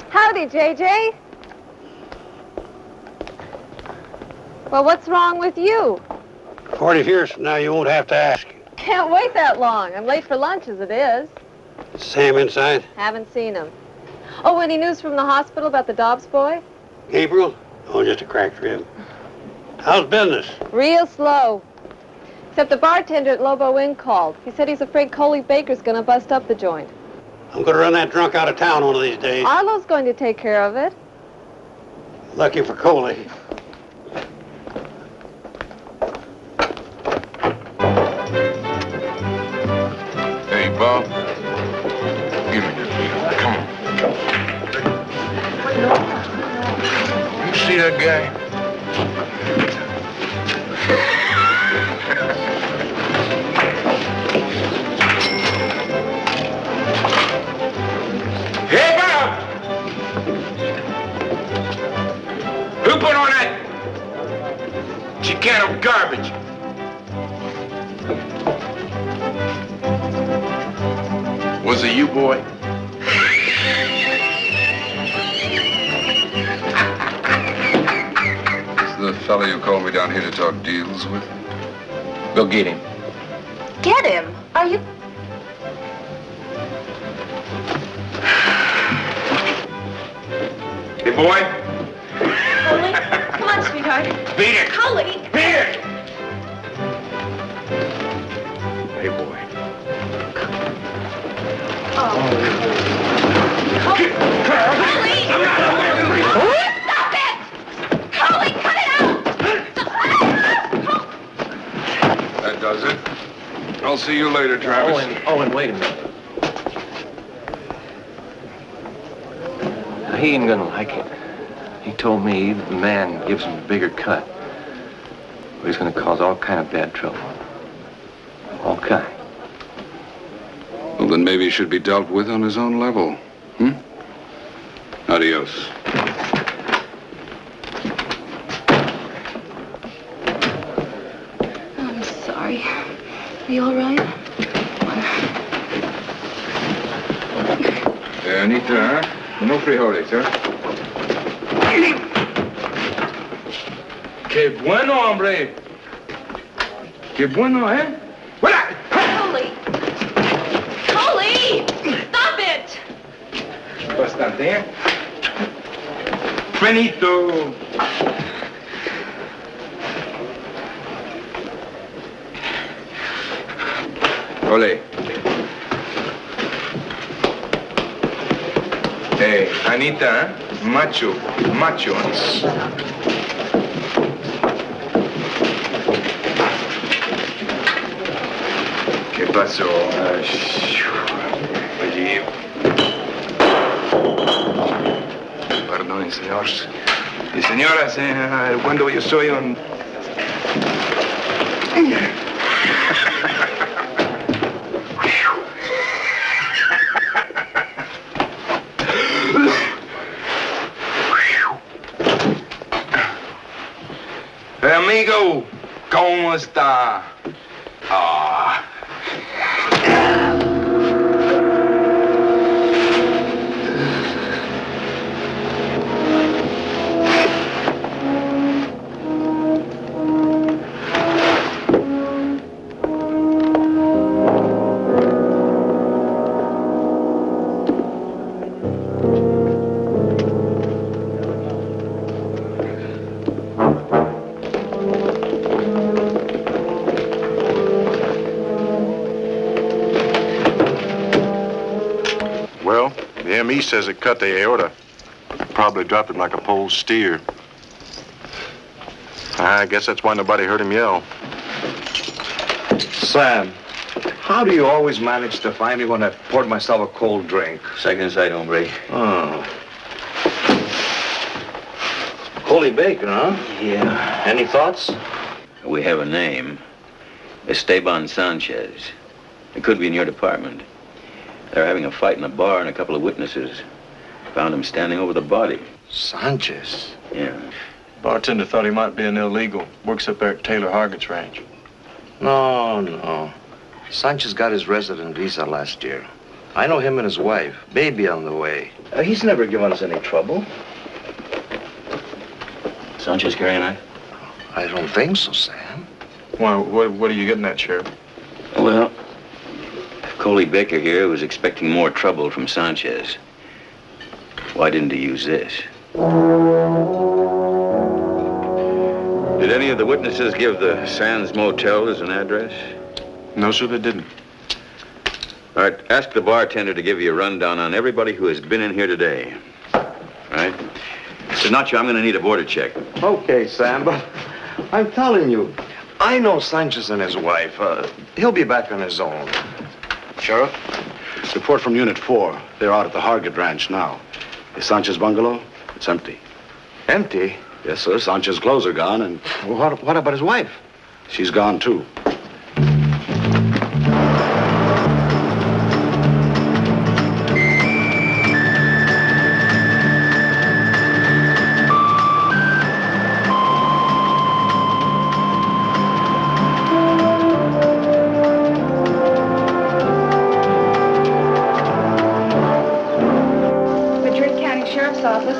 S11: Howdy, JJ. Well, what's wrong with you?
S3: 40 years from now, you won't have to ask.
S11: Can't wait that long. I'm late for lunch as it is.
S3: Sam inside?
S11: Haven't seen him. Oh, any news from the hospital about the Dobbs boy?
S3: Gabriel? Oh, just a cracked rib. How's business?
S11: Real slow. Except the bartender at Lobo Inn called. He said he's afraid Coley Baker's gonna bust up the joint.
S3: I'm gonna run that drunk out of town one of these days.
S11: Arlo's going to take care of it.
S3: Lucky for Coley.
S4: Hey, Bob. Give me this deal. Come on. You see that guy?
S1: Hey, Bob! Who put on that Chicano garbage?
S4: Was it you, boy?
S12: It's the Fellow you called me down here to talk deals with?
S13: Go get him.
S14: Get him? Are you...
S2: Hey, boy.
S14: Coley? Come on, sweetheart.
S2: Beat it.
S14: Coley!
S2: Beat it! Hey, boy.
S14: Oh. Coley! Stop it! Coley, cut it out!
S12: That does it. I'll see you later, Travis.
S13: Owen, wait a minute. He ain't gonna like it. He told me the man gives him a bigger cut. But he's gonna cause all kind of bad trouble. All kind.
S12: Well, then maybe he should be dealt with on his own level. Adios.
S14: I'm sorry. Are you all right?
S12: Anita, no frijoles, huh?
S13: Que bueno, hombre. Que bueno, eh?
S14: Coley! Coley! Stop it!
S13: Bastante, eh? Benito.
S12: Ole.
S13: Hey, Anita, eh? Macho. ¿Qué pasó? Oye. Perdón, señor. Y señoras, cuando yo soy un... Amigo, ¿cómo está? Ah.
S4: Well, the ME says it cut the aorta. Probably dropped him like a pole steer. I guess that's why nobody heard him yell.
S1: Sam, how do you always manage to find me when I've poured myself a cold drink?
S2: Second sight, hombre.
S1: Oh. Holy bacon, huh?
S2: Yeah.
S1: Any thoughts?
S2: We have a name. Esteban Sanchez. It could be in your department. They're having a fight in a bar and a couple of witnesses found him standing over the body.
S1: Sanchez?
S2: Yeah.
S4: Bartender thought he might be an illegal. Works up there at Taylor Hargett's ranch.
S1: No. Sanchez got his resident visa last year. I know him and his wife. Baby on the way. He's never given us any trouble.
S2: Sanchez carry a knife?
S1: I don't think so, Sam.
S4: Why, what are you getting at, Sheriff?
S2: Well, Coley Baker here was expecting more trouble from Sanchez. Why didn't he use this? Did any of the witnesses give the Sands Motel as an address?
S4: No, sir, they didn't.
S2: All right, ask the bartender to give you a rundown on everybody who has been in here today. All right? Nacho, I'm going to need a border check.
S1: Okay, Sam, but I'm telling you, I know Sanchez and his wife. He'll be back on his own.
S7: Sheriff, report from Unit 4. They're out at the Hargett Ranch now. Is Sanchez bungalow? It's empty.
S1: Empty?
S7: Yes, sir. Sanchez's clothes are gone, and...
S1: Well, what about his wife?
S7: She's gone, too.
S11: Madrid County Sheriff's Office.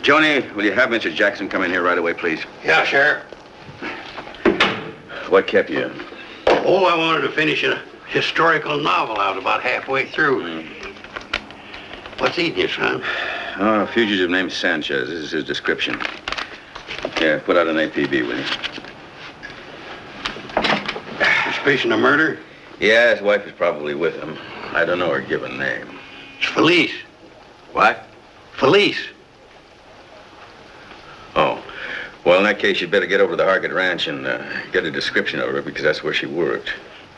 S2: Joni, will you have Mr. Jackson come in here right away, please?
S3: Yeah, Sheriff.
S2: What kept you?
S3: Oh, I wanted to finish a historical novel. I was about halfway through. What's eating you, son?
S2: Oh, a fugitive named Sanchez. This is his description. Yeah, put out an APB, will you?
S3: Suspicion of murder?
S2: Yeah, his wife is probably with him. I don't know her given name.
S3: It's Felice.
S2: What?
S3: Felice.
S2: Oh. Well, in that case, you'd better get over to the Hargett Ranch and get a description of her, because that's where she worked.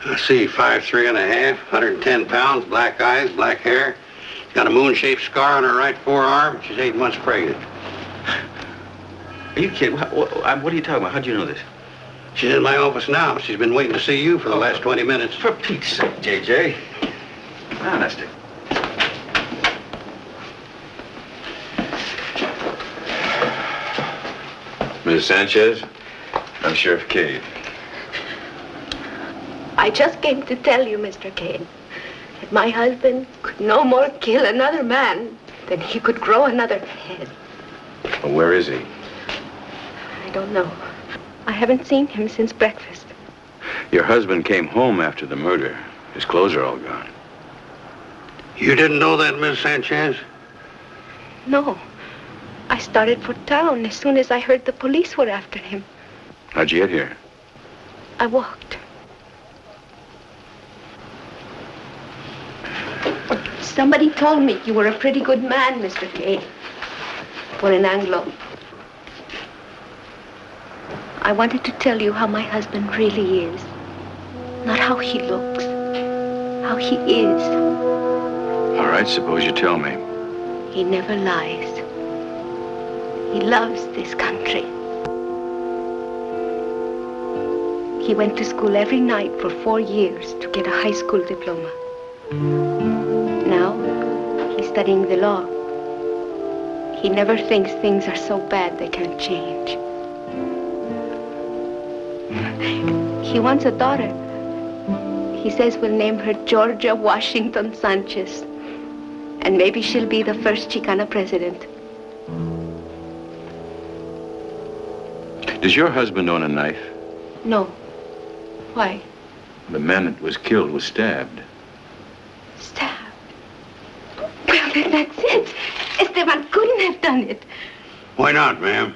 S3: I see, 5'3 and a half, 110 pounds, black eyes, black hair. Got a moon-shaped scar on her right forearm. She's 8 months pregnant.
S2: Are you kidding? What are you talking about? How'd you know this?
S3: She's in my office now. She's been waiting to see you for the last 20 minutes.
S2: For Pete's sake, J.J. Honest. Ms. Sanchez, I'm Sheriff Cade.
S15: I just came to tell you, Mr. Cade, that my husband could no more kill another man than he could grow another head.
S2: Well, where is he?
S15: I don't know. I haven't seen him since breakfast.
S2: Your husband came home after the murder. His clothes are all gone.
S3: You didn't know that, Miss Sanchez?
S15: No. I started for town as soon as I heard the police were after him.
S2: How'd you get here?
S15: I walked. Somebody told me you were a pretty good man, Mr. Cade, for an Anglo. I wanted to tell you how my husband really is. Not how he looks, how he is.
S2: All right, suppose you tell me.
S15: He never lies. He loves this country. He went to school every night for 4 years to get a high school diploma. Now, he's studying the law. He never thinks things are so bad they can't change. He wants a daughter. He says we'll name her Georgia Washington Sanchez. And maybe she'll be the first Chicana president.
S2: Does your husband own a knife?
S15: No. Why?
S2: The man that was killed was stabbed.
S15: Stabbed? Well, then that's it. Esteban couldn't have done it.
S3: Why not, ma'am?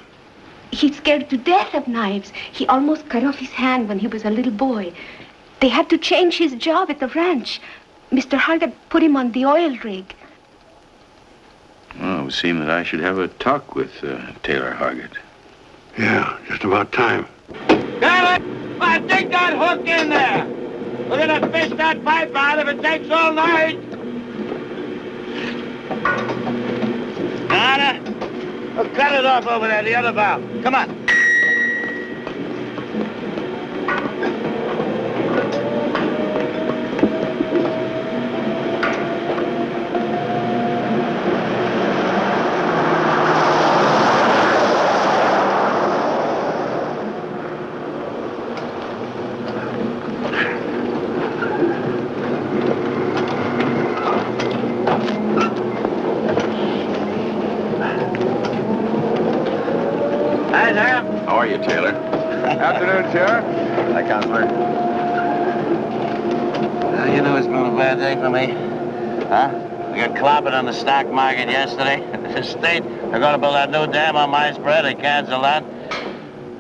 S15: He's scared to death of knives. He almost cut off his hand when he was a little boy. They had to change his job at the ranch. Mr. Hargett put him on the oil rig.
S2: Well, it would seem that I should have a talk with Taylor Hargett.
S3: Yeah, just about time.
S10: Damn it! I stick that hook in there! We're gonna fish that pipe out if it takes all night! Got it? Well, cut it off over there, the other valve. Come on. Hi, Sam.
S2: How are you, Taylor?
S10: Afternoon, Sheriff.
S2: Hi, Counselor.
S10: You know it's been a bad day for me. Huh? We got clobbered on the stock market yesterday. The state, they're going to build that new dam on my spread. They canceled that.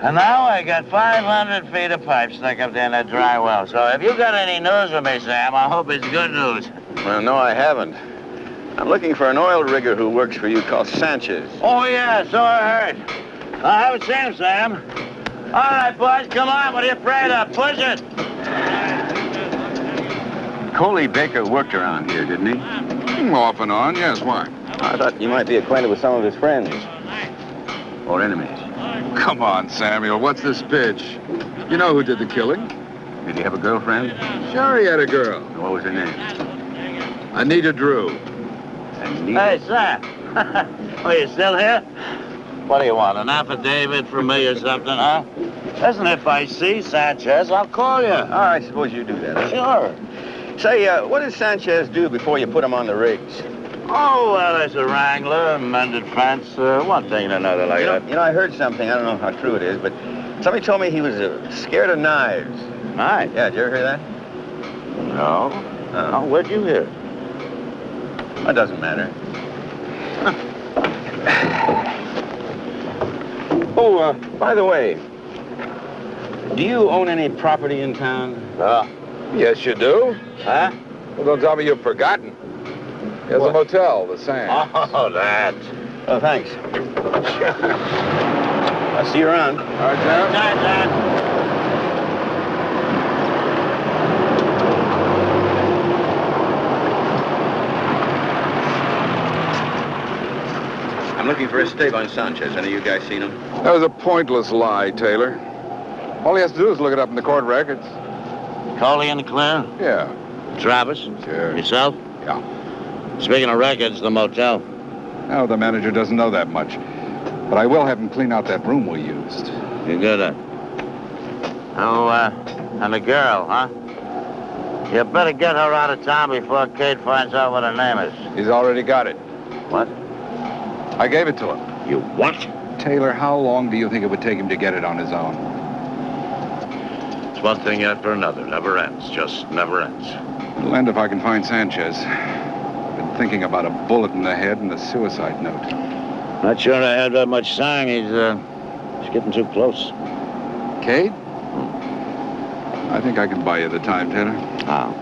S10: And now I got 500 feet of pipe stuck up there in that dry well. So if you got any news for me, Sam, I hope it's good news.
S2: Well, no, I haven't. I'm looking for an oil rigger who works for you called Sanchez.
S10: Oh, yeah, so I heard. I haven't seen him, Sam. All right, boys, come on. What are you afraid of? Push it.
S2: Coley Baker worked around here, didn't he?
S12: Off and on, yes. Why?
S2: I thought you might be acquainted with some of his friends. Or enemies.
S12: Come on, Samuel. What's this pitch? You know who did the killing?
S2: Did he have a girlfriend?
S12: Sure, he had a girl.
S2: What was her name?
S12: Anita Drew.
S10: Hey, Sam. Oh, you still here? What do you want, an affidavit from me or something, huh? Listen, if I see Sanchez, I'll call you.
S2: All right, suppose you do that. Huh?
S10: Sure.
S2: Say, what did Sanchez do before you put him on the rigs?
S10: Oh, well, there's a wrangler, mended fence, one thing and another like that.
S2: You know, I heard something. I don't know how true it is, but somebody told me he was scared of knives.
S10: Knives?
S2: Yeah, did you ever hear that?
S10: No. Oh, where'd you hear?
S2: It doesn't matter. Oh, by the way, do you own any property in town?
S16: Yes, you do.
S10: Huh?
S16: Well, don't tell me you've forgotten. There's a motel, the Sands.
S10: Oh, that.
S2: Oh, thanks. I'll see you around.
S16: All right, Sam.
S10: Night, Dad.
S2: I'm looking for Esteban Sanchez. Any of you guys seen him?
S16: That was a pointless lie, Taylor. All he has to do is look it up in the court records.
S10: Coley in the clear?
S16: Yeah.
S10: Travis?
S16: Sure.
S10: Yourself?
S16: Yeah.
S10: Speaking of records, the motel.
S12: No, the manager doesn't know that much. But I will have him clean out that room we used.
S10: You good at? Oh, and the girl, huh? You better get her out of town before Kate finds out what her name is.
S16: He's already got it.
S10: What?
S12: I gave it to him.
S10: You what?
S12: Taylor, how long do you think it would take him to get it on his own?
S10: It's one thing after another. Never ends. Just never ends.
S12: It'll end if I can find Sanchez. I've been thinking about a bullet in the head and a suicide note.
S10: Not sure I had that much sang. He's getting too close.
S12: Kate? I think I can buy you the time, Taylor.
S10: How?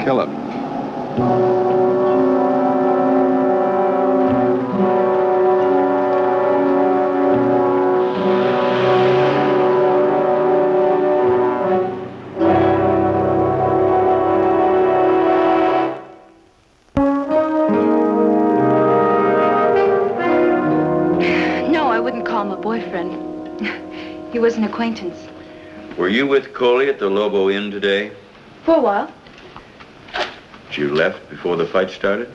S12: Kill him.
S15: He was an acquaintance.
S2: Were you with Coley at the Lobo Inn today?
S15: For a while.
S2: You left before the fight started?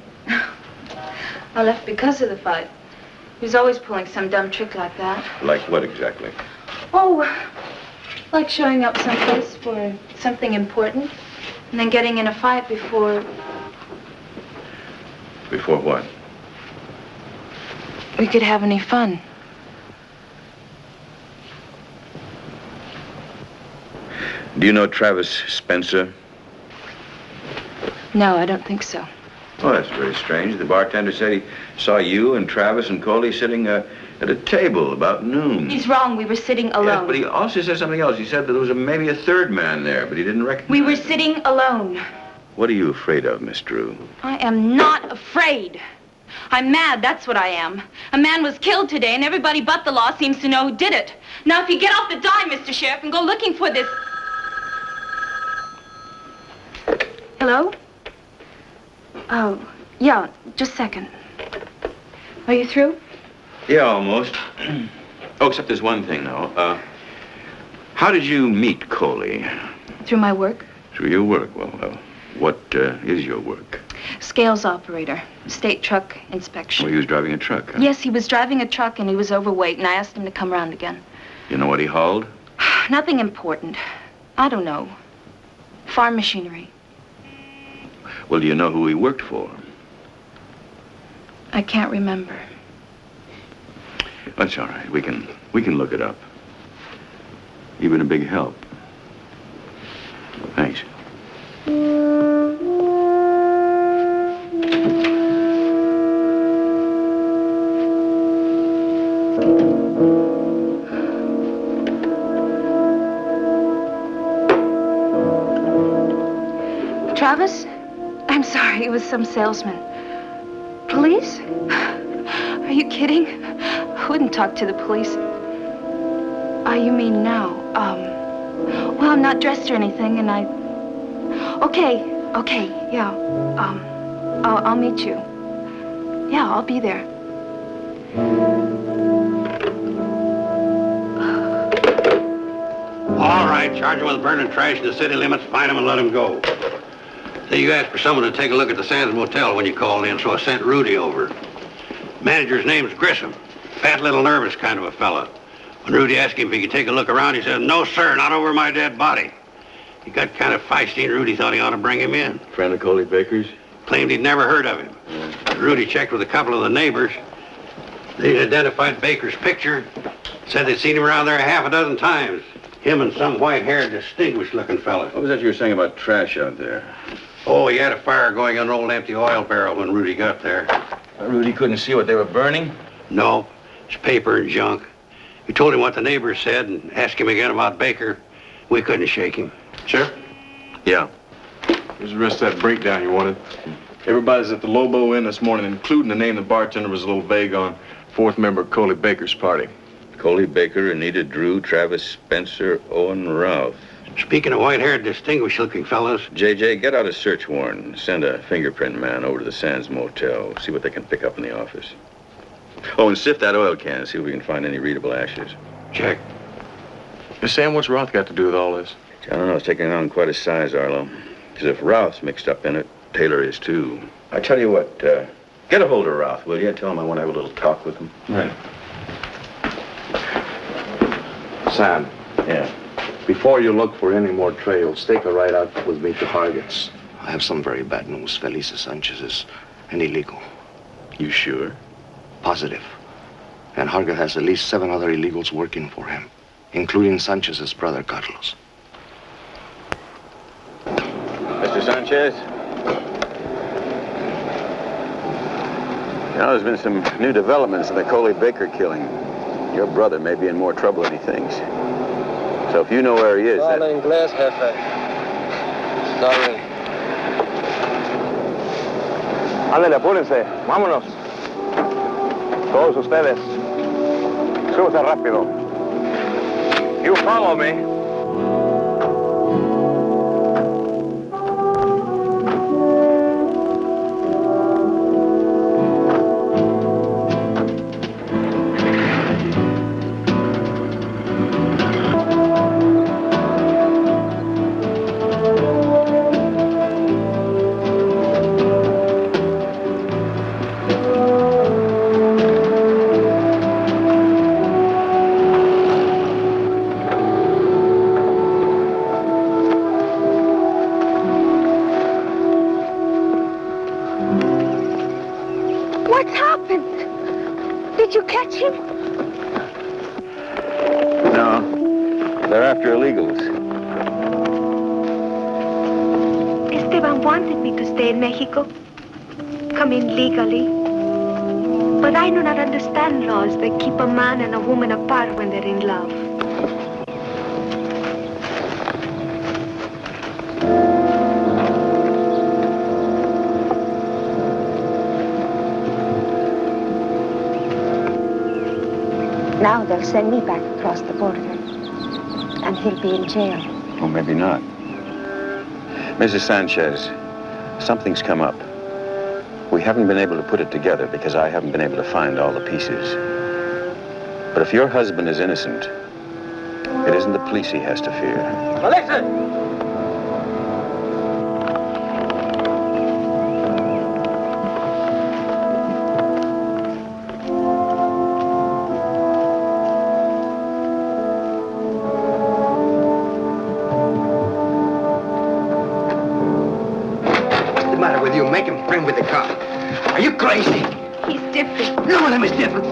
S15: I left because of the fight. He was always pulling some dumb trick like that.
S2: Like what exactly?
S15: Oh, like showing up someplace for something important and then getting in a fight before...
S2: Before what?
S15: we could have any fun.
S2: Do you know Travis Spencer?
S15: No, I don't think so.
S2: Oh, that's very strange. The bartender said he saw you and Travis and Coley sitting at a table about noon.
S15: He's wrong. We were sitting alone.
S2: Yes, but he also said something else. He said that there was maybe a third man there, but he didn't recognize
S15: We were
S2: him.
S15: sitting alone.
S2: What are you afraid of, Miss Drew?
S15: I am not afraid. I'm mad, that's what I am. A man was killed today, and everybody but the law seems to know who did it. Now, if you get off the dime, Mr. Sheriff, and go looking for this... Hello? Oh, yeah, just a second. Are you through?
S2: Yeah, almost. Oh, except there's one thing, though. How did you meet Coley?
S15: Through my work?
S2: Through your work. Well, what is your work?
S15: Scales operator, state truck inspection.
S2: Well, he was driving a truck, huh?
S15: Yes, he was driving a truck and he was overweight, and I asked him to come around again.
S2: You know what he hauled?
S15: Nothing important. I don't know. Farm machinery.
S2: Well, do you know who he worked for?
S15: I can't remember.
S2: That's all right. We can look it up. You've been a big help. Thanks.
S15: Travis? I'm sorry, it was some salesman. Police? Are you kidding? I wouldn't talk to the police. Oh, you mean now? Well, I'm not dressed or anything, and I... Okay, yeah. I'll meet you. Yeah, I'll be there.
S3: All right, charge him with burning trash in the city limits, find him and let him go. Say you asked for someone to take a look at the Sands Motel when you called in, so I sent Rudy over. Manager's name's Grissom. Fat, little nervous kind of a fella. When Rudy asked him if he could take a look around, he said, "No, sir, not over my dead body." He got kind of feisty, and Rudy thought he ought to bring him in.
S2: Friend of Coley Baker's?
S3: claimed he'd never heard of him. Rudy checked with a couple of the neighbors. They identified Baker's picture, said they'd seen him around there half a dozen times. Him and some white-haired, distinguished-looking fella.
S2: What was that you were saying about trash out there?
S3: Oh, he had a fire going on an old empty oil barrel when Rudy got there.
S2: Rudy couldn't see what they were burning?
S3: No, it's paper and junk. We told him what the neighbors said and asked him again about Baker. We couldn't shake him.
S4: Sheriff?
S2: Yeah.
S4: Here's the rest of that breakdown you wanted. Everybody's at the Lobo Inn this morning, including the name the bartender was a little vague on. Fourth member of Coley Baker's party.
S2: Coley Baker, Anita Drew, Travis Spencer, Owen Routh.
S3: Speaking of white-haired, distinguished-looking fellas.
S2: JJ, get out a search warrant. Send a fingerprint man over to the Sands Motel. See what they can pick up in the office. Oh, and sift that oil can. See if we can find any readable ashes.
S3: Check.
S4: Miss Sam, what's Roth got to do with all this?
S2: I don't know. It's taking on quite a size, Arlo. Because if Routh's mixed up in it, Taylor is too. I tell you what, get a hold of Routh, will you? Tell him I want to have a little talk with him.
S7: Right. Sam.
S2: Yeah.
S7: Before you look for any more trails, take a ride out with me to Hargit's.
S17: I have some very bad news. Felisa Sanchez is an illegal.
S2: You sure?
S17: Positive. And Hargit has at least 7 other illegals working for him, including Sanchez's brother, Carlos.
S2: Mr. Sanchez? You know, there's been some new developments in the Coley Baker killing. Your brother may be in more trouble than he thinks. So if you know where he is...
S13: Habla inglés, jefe. Sorry.
S7: Ándale, apúrense. Vámonos. Todos ustedes. Súbase rápido. You follow me.
S15: Come in legally. But I do not understand laws that keep a man and a woman apart when they're in love. Now they'll send me back across the border. And he'll be in jail.
S2: Well, maybe not. Mrs. Sanchez, something's come up. We haven't been able to put it together because I haven't been able to find all the pieces. But if your husband is innocent, it isn't the police he has to fear.
S13: Alexa!
S18: Make him friend with the cop. Are you crazy?
S15: He's different.
S18: None of them is different.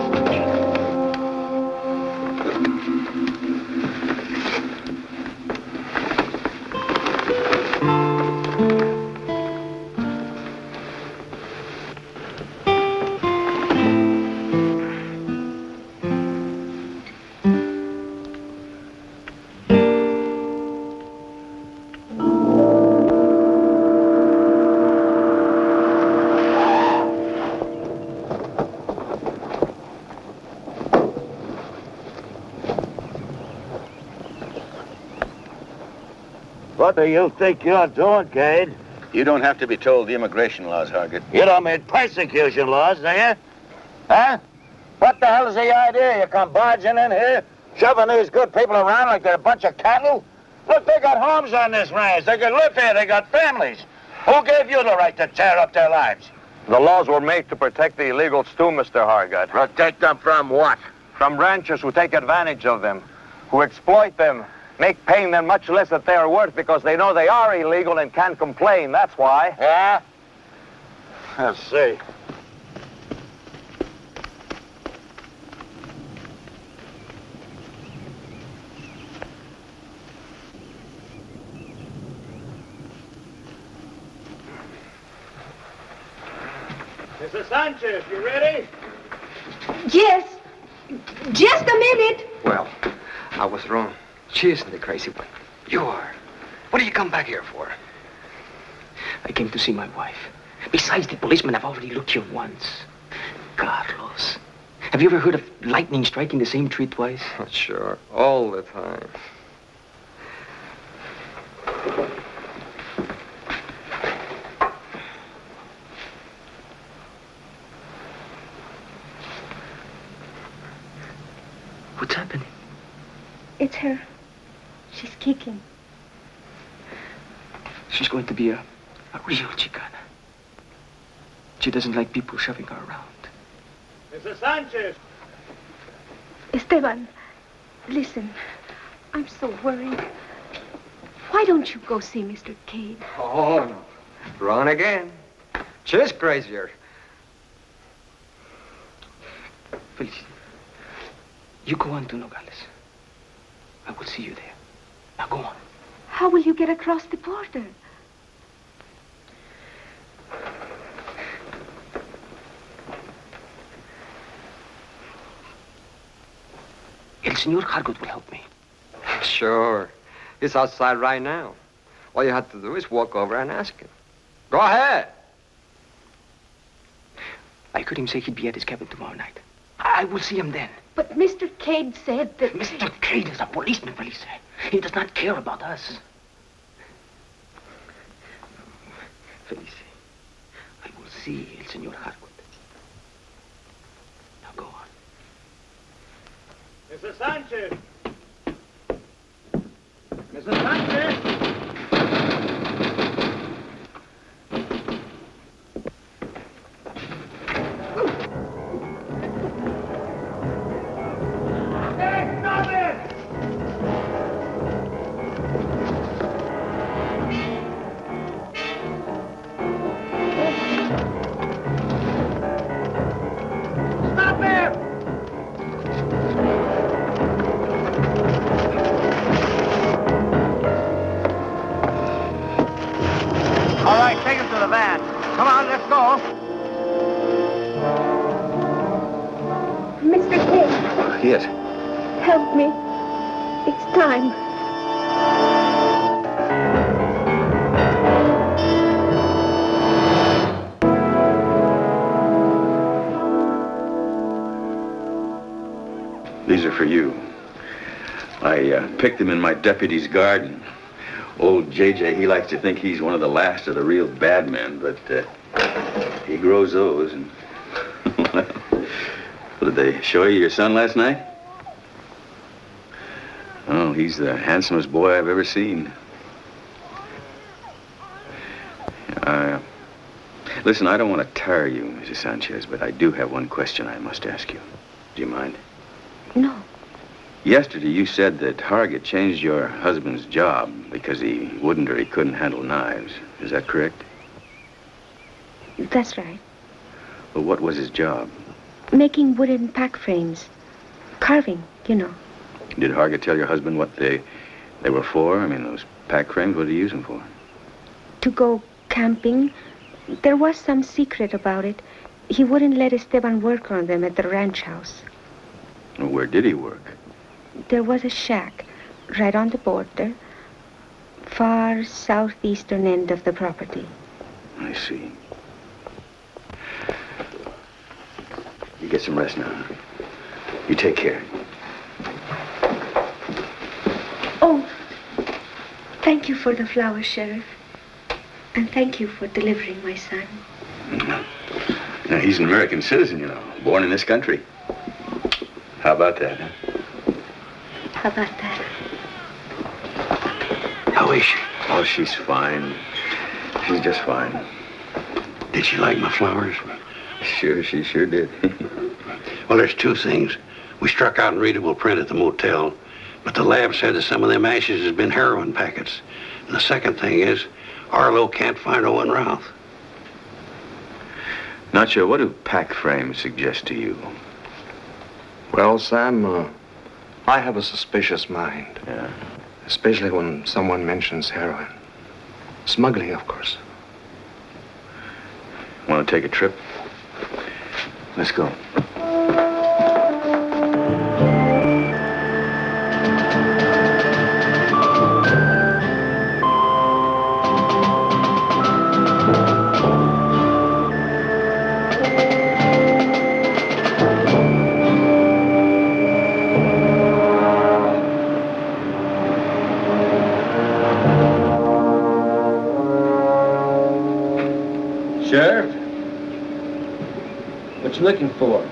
S10: What do you think you're doing, Cade?
S2: You don't have to be told the immigration laws, Hargit.
S10: You don't mean persecution laws, do you? Huh? What the hell is the idea? You come barging in here, shoving these good people around like they're a bunch of cattle? Look, they got homes on this ranch. They could live here. They got families. Who gave you the right to tear up their lives?
S7: The laws were made to protect the illegals too, Mr. Hargit.
S10: Protect them from what?
S7: From ranchers who take advantage of them, who exploit them, make paying them much less than they are worth because they know they are illegal and can't complain. That's why.
S10: Yeah?
S18: I'll say.
S19: Mrs. Sanchez, you ready?
S15: Yes. Just a minute.
S18: Well, I was wrong. She isn't the crazy one. You are. What did you come back here for?
S20: I came to see my wife. Besides, the policemen have already looked here once. Carlos, have you ever heard of lightning striking the same tree twice?
S18: Sure, all the time.
S20: What's happening?
S15: It's her. She's kicking.
S20: She's going to be a real Chicana. She doesn't like people shoving her around.
S19: Mrs. Sanchez!
S15: Esteban, listen. I'm so worried. Why don't you go see Mr. Cade?
S18: Oh, no. Wrong again. She's crazier.
S20: Felicity, you go on to Nogales. I will see you there. Now go on.
S15: How will you get across the border?
S20: El Señor Hargood will help me.
S18: Sure. He's outside right now. All you have to do is walk over and ask him. Go ahead.
S20: I heard him say he'd be at his cabin tomorrow night. I will see him then.
S15: But Mr. Cade said that...
S20: Mr. Cade is a policeman, Felice. He does not care about us. Felice, I will see El Señor Hargood. Now go on.
S19: Mrs. Sanchez! Mrs. Sanchez! Hey, stop it! Stop him!
S18: All right, take him to the van. Come on, let's go.
S15: Mr. Cade,
S2: Yes.
S15: help me. It's time.
S2: These are for you. I picked them in my deputy's garden. Old JJ, he likes to think he's one of the last of the real bad men, but he grows those. And did they show you your son last night? Oh, he's the handsomest boy I've ever seen. Listen, I don't want to tire you, Mrs. Sanchez, but I do have one question I must ask you. Do you mind?
S15: No.
S2: Yesterday, you said that Hargett changed your husband's job because he wouldn't or he couldn't handle knives. Is that correct?
S15: That's right.
S2: Well, what was his job?
S15: Making wooden pack frames. Carving, you know.
S2: Did Hargett tell your husband what they were for? I mean, those pack frames, what did he use them for?
S15: To go camping. There was some secret about it. He wouldn't let Esteban work on them at the ranch house.
S2: Well, where did he work?
S15: There was a shack right on the border, far southeastern end of the property.
S2: I see. You get some rest now. You take care.
S15: Oh, thank you for the flowers, Sheriff. And thank you for delivering my son.
S2: Now, he's an American citizen, you know, born in this country. How about that, huh?
S15: How about that?
S3: How is she?
S2: Oh, she's fine. She's just fine.
S3: Did she like my flowers?
S2: Sure, she sure did.
S3: Well, there's two things. We struck out in readable print at the motel, but the lab said that some of them ashes has been heroin packets. And the second thing is, Arlo can't find Owen Routh.
S2: Nacho, what do pack frames suggest to you?
S17: Well, Sam, I have a suspicious mind.
S2: Yeah.
S17: Especially when someone mentions heroin. Smuggling, of course.
S2: Want to take a trip? Let's go.
S18: Sheriff? What you looking for?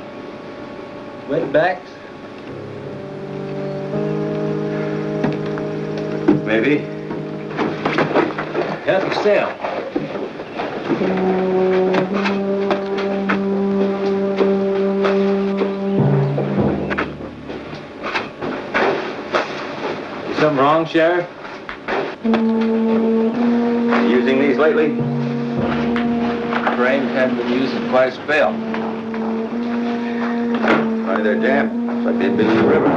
S18: Wetbacks?
S2: Maybe.
S18: Help yourself. Something wrong, Sheriff?
S2: Using these lately?
S18: Frames haven't been used in quite a spell.
S2: Why, they're damp. It's like they've been in the river.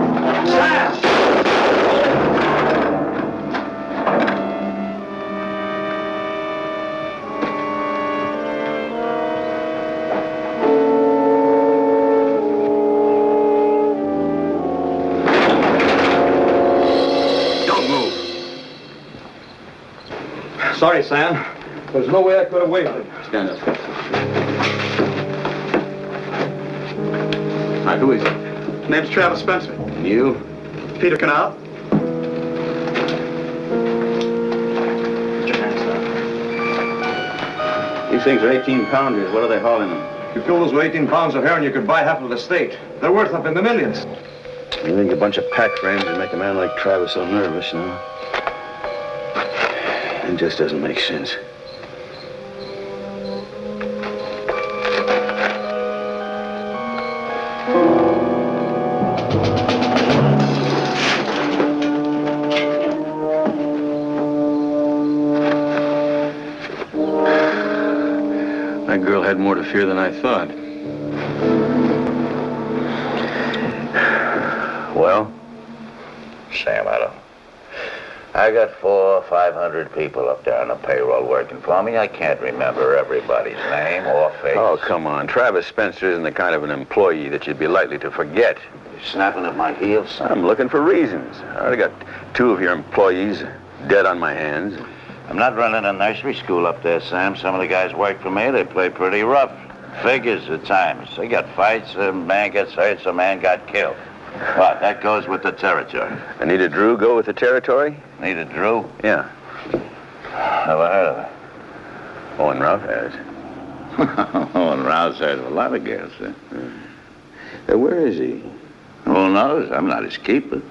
S3: Don't move. Sorry, Sam. There's no way I could have waived it.
S2: Stand up. Hi, who is it?
S3: Name's Travis Spencer.
S2: And you?
S3: Peter Canal.
S2: These things are 18-pounders. What are they hauling them?
S3: If you fill those with 18 pounds of heroin, you could buy half of the state. They're worth up in the millions.
S2: You think a bunch of pack frames would make a man like Travis so nervous, no? It just doesn't make sense. That girl had more to fear than I thought.
S10: Well, Sam, I got 400 or 500 people up there on the payroll working for me. I can't remember everybody's name or face.
S2: Oh, come on. Travis Spencer isn't the kind of an employee that you'd be likely to forget.
S10: You're snapping at my heels?
S2: I'm looking for reasons. I already got 2 of your employees dead on my hands.
S10: I'm not running a nursery school up there, Sam. Some of the guys work for me. They play pretty rough. Figures at times. They got fights, a man gets hurt, some man got killed. What, that goes with the territory.
S2: Anita Drew go with the territory?
S10: Anita Drew?
S2: Yeah.
S10: Never heard of her.
S2: Owen Ralph has.
S10: Owen Ralph has a lot of girls, huh?
S2: Where is he?
S10: Who knows? I'm not his keeper.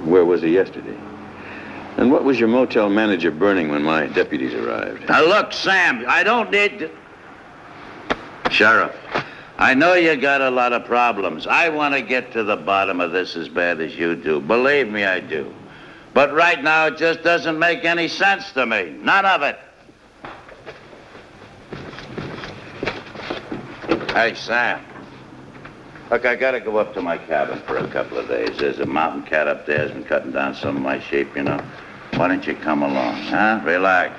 S2: Where was he yesterday? And what was your motel manager burning when my deputies arrived?
S10: Now look, Sam, I don't need to... Sheriff, I know you got a lot of problems. I want to get to the bottom of this as bad as you do. Believe me, I do. But right now, it just doesn't make any sense to me. None of it. Hey, Sam. Look, I gotta go up to my cabin for a couple of days. There's a mountain cat up there who's been cutting down some of my sheep, you know. Why don't you come along, huh? Relax.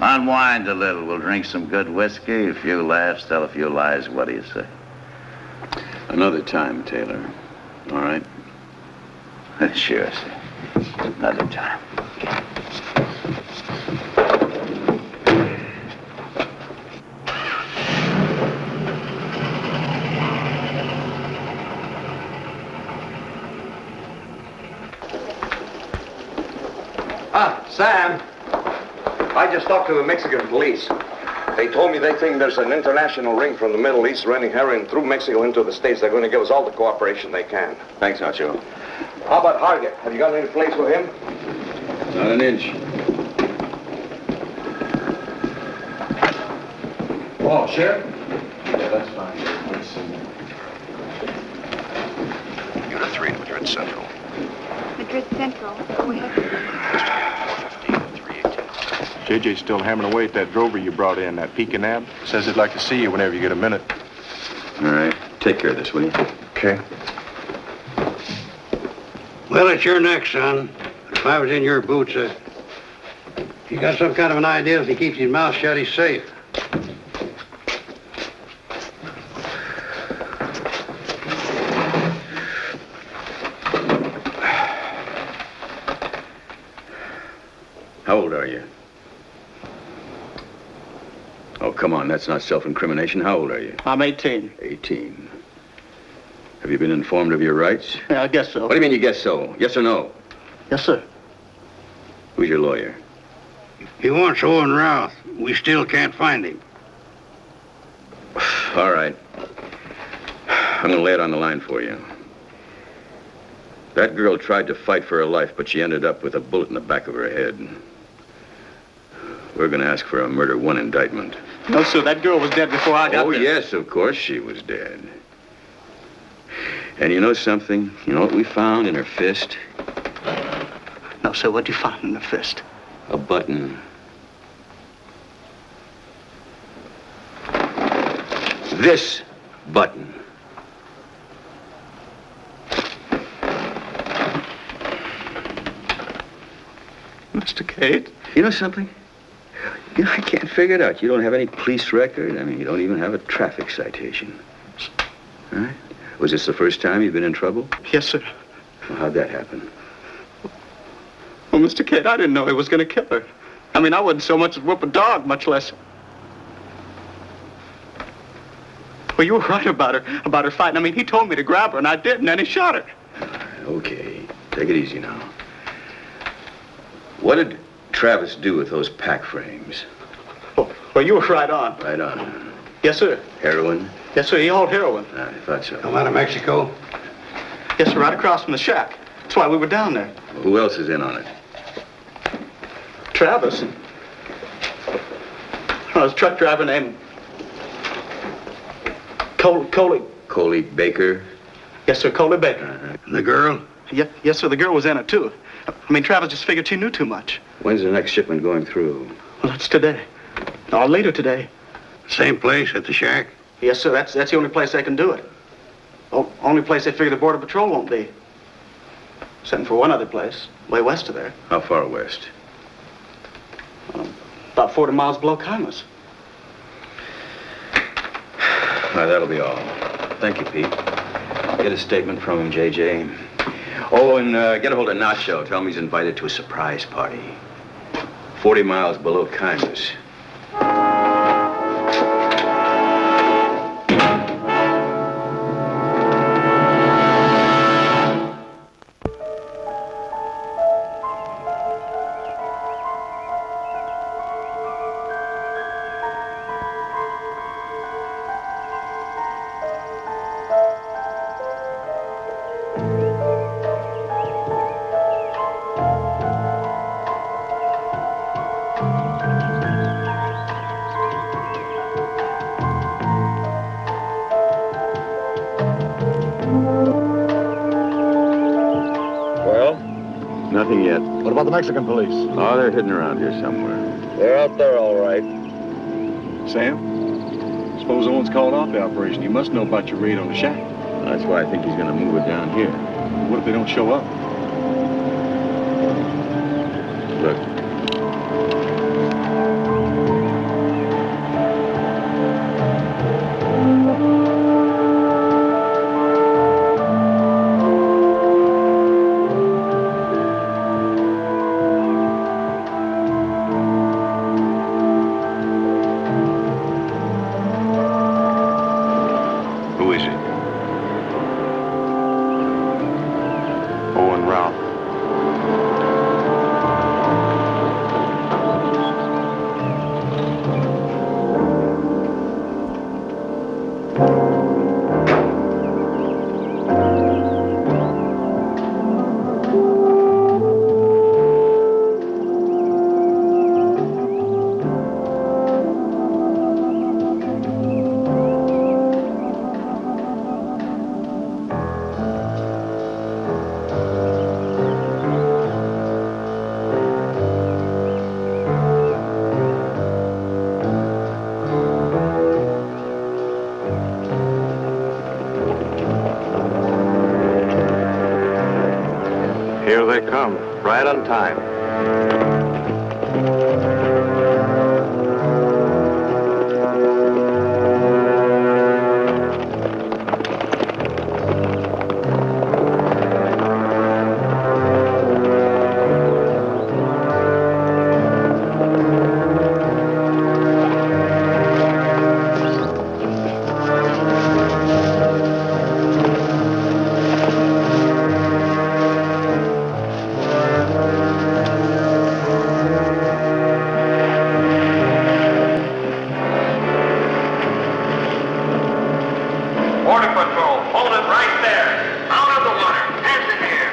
S10: Unwind a little. We'll drink some good whiskey, a few laughs, tell a few lies. What do you say?
S2: Another time, Taylor. All right?
S10: Sure, sir. Another time.
S3: Sam. I just talked to the Mexican police. They told me they think there's an international ring from the Middle East running heroin through Mexico into the States. They're going to give us all the cooperation they can.
S2: Thanks, Nacho.
S3: How about Hargett? Have you got any place with him?
S2: Not an inch.
S3: Oh, Sheriff?
S2: Yeah, that's fine.
S17: Unit 3, Madrid Central.
S15: Madrid Central. Go ahead.
S17: 15, 318.
S4: JJ's still hammering away at that drover you brought in, that Pekin Ab. Says he'd like to see you whenever you get a minute.
S2: All right. Take care of this, will you?
S4: Okay.
S3: Well, it's your neck, son. If I was in your boots, if you got some kind of an idea, if he keeps his mouth shut, he's safe.
S2: How old are you? Oh, come on, that's not self-incrimination. How old are you?
S21: I'm 18.
S2: 18. Have you been informed of your rights?
S21: Yeah, I guess so.
S2: What do you mean you guess so? Yes or no?
S21: Yes, sir.
S2: Who's your lawyer?
S3: He wants Owen Routh. We still can't find him.
S2: All right. I'm going to lay it on the line for you. That girl tried to fight for her life, but she ended up with a bullet in the back of her head. We're going to ask for a murder one indictment.
S21: No, sir, that girl was dead before I got there.
S2: Oh, yes, of course she was dead. And you know something? You know what we found in her fist?
S21: No, sir, what'd you find in her fist?
S2: A button. This button.
S21: Mr. Cade?
S2: You know something? You know, I can't figure it out. You don't have any police record. I mean, you don't even have a traffic citation. All right? Was this the first time you've been in trouble?
S21: Yes, sir.
S2: Well, how'd that happen?
S21: Well, Mr. Cade, I didn't know he was going to kill her. I mean, I wouldn't so much as whoop a dog, much less... Well, you were right about her fighting. I mean, he told me to grab her, and I did, and then he shot her.
S2: Okay, take it easy now. What did Travis do with those pack frames?
S21: Well, you were right on.
S2: Right on.
S21: Yes, sir.
S2: Heroin?
S21: Yes, sir, he hauled heroin.
S2: I thought so.
S3: Come out of Mexico?
S21: Yes, sir, right across from the shack. That's why we were down there.
S2: Well, who else is in on it?
S21: Travis. I was a truck driver named...
S2: Coley Baker?
S21: Yes, sir, Coley Baker.
S3: The girl?
S21: Yes, sir, the girl was in it, too. I mean, Travis just figured she knew too much.
S2: When's the next shipment going through?
S21: Well, that's today. Or later today.
S3: Same place, at the shack?
S21: Yes, sir, that's the only place they can do it. Only place they figure the Border Patrol won't be. Except for one other place, way west of there.
S2: How far west?
S21: About 40 miles below Commerce.
S2: Well, that'll be all. Thank you, Pete. Get a statement from him, J.J. Oh, and get a hold of Nacho. Tell him he's invited to a surprise party. 40 miles below Commerce. Nothing yet.
S7: What about the Mexican police?
S2: Oh, they're hidden around here somewhere.
S7: They're out there, all right.
S4: Sam? Suppose Owen's called off the operation. He must know about your raid on the shack.
S2: That's why I think he's going to move it down here.
S4: What if they don't show up?
S2: Look. Who is it?
S4: Owen Routh.
S1: Here they come, right on time.
S19: Border Patrol, hold it right there. Out of the water. Hands in air.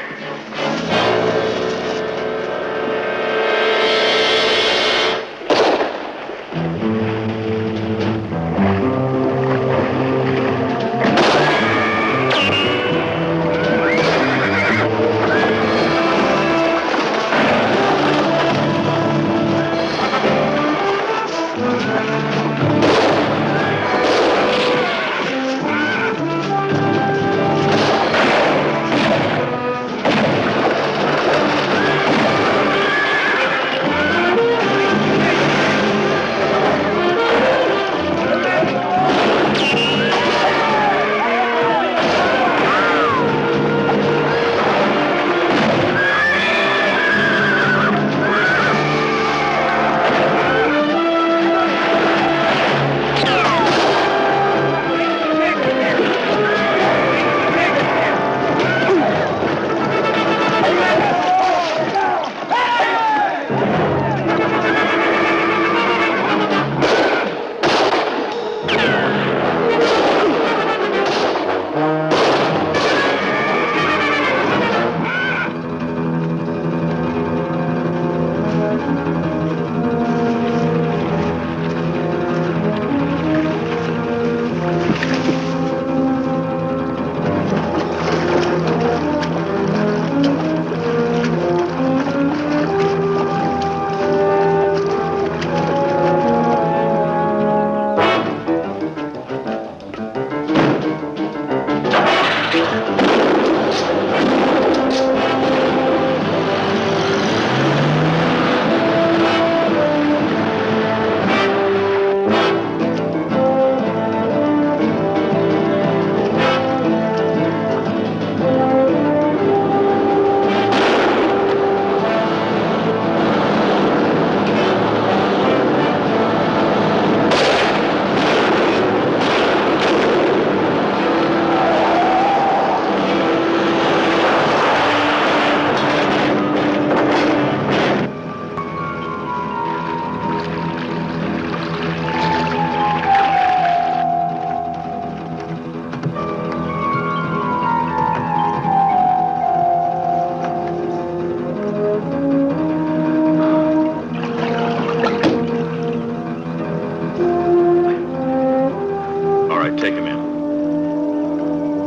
S2: All right, take him in.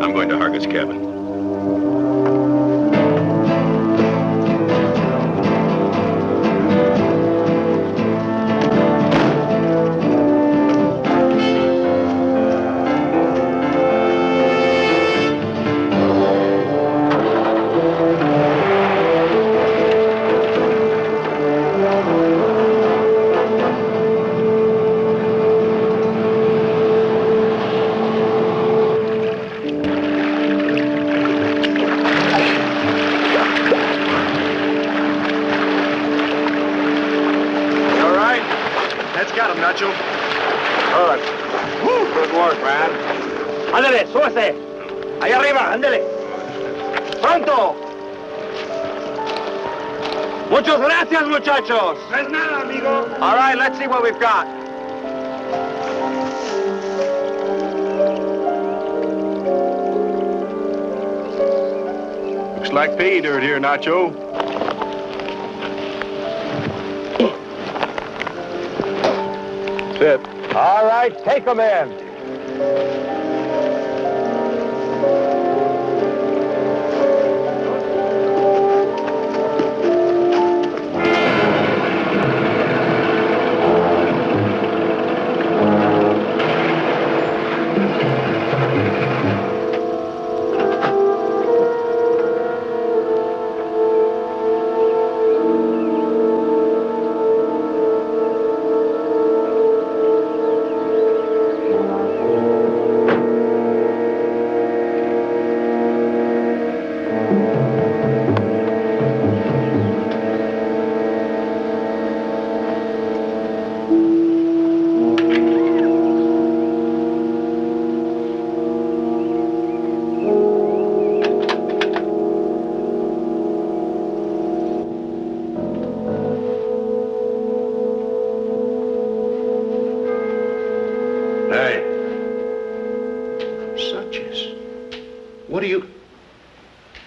S2: I'm going to Harker's cabin.
S4: Nacho.
S19: Good. Good work, man. Ándale, súbase. Ahí arriba, ándale. Pronto. Muchas gracias, muchachos. No es nada, amigo. All right, let's see what we've got.
S4: Looks like pay dirt here, Nacho. That's it.
S19: All right, take them in.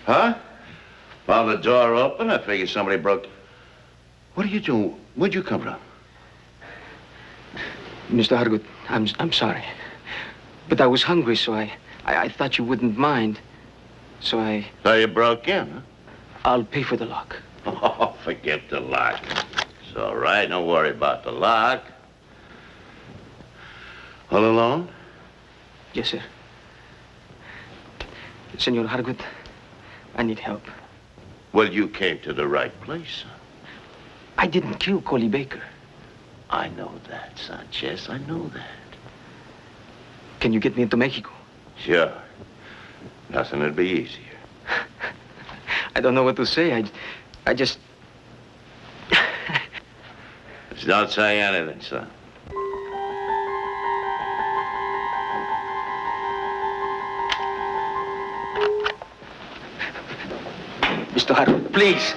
S10: Huh? Found the door open. I figured somebody broke. What are you doing? Where'd you come from?
S20: Mr. Hargood, I'm sorry. But I was hungry, so I thought you wouldn't mind. So
S10: you broke in, huh?
S20: I'll pay for the lock.
S10: Oh, forget the lock. It's all right. Don't worry about the lock. All alone?
S20: Yes, sir. Senor Hargood, I need help.
S10: Well, you came to the right place.
S20: I didn't kill Coley Baker.
S10: I know that, Sanchez. I know that.
S20: Can you get me into Mexico?
S10: Sure. Nothing would be easier.
S20: I don't know what to say. I just...
S10: Just don't say anything, son.
S20: Mr. Hargood, please.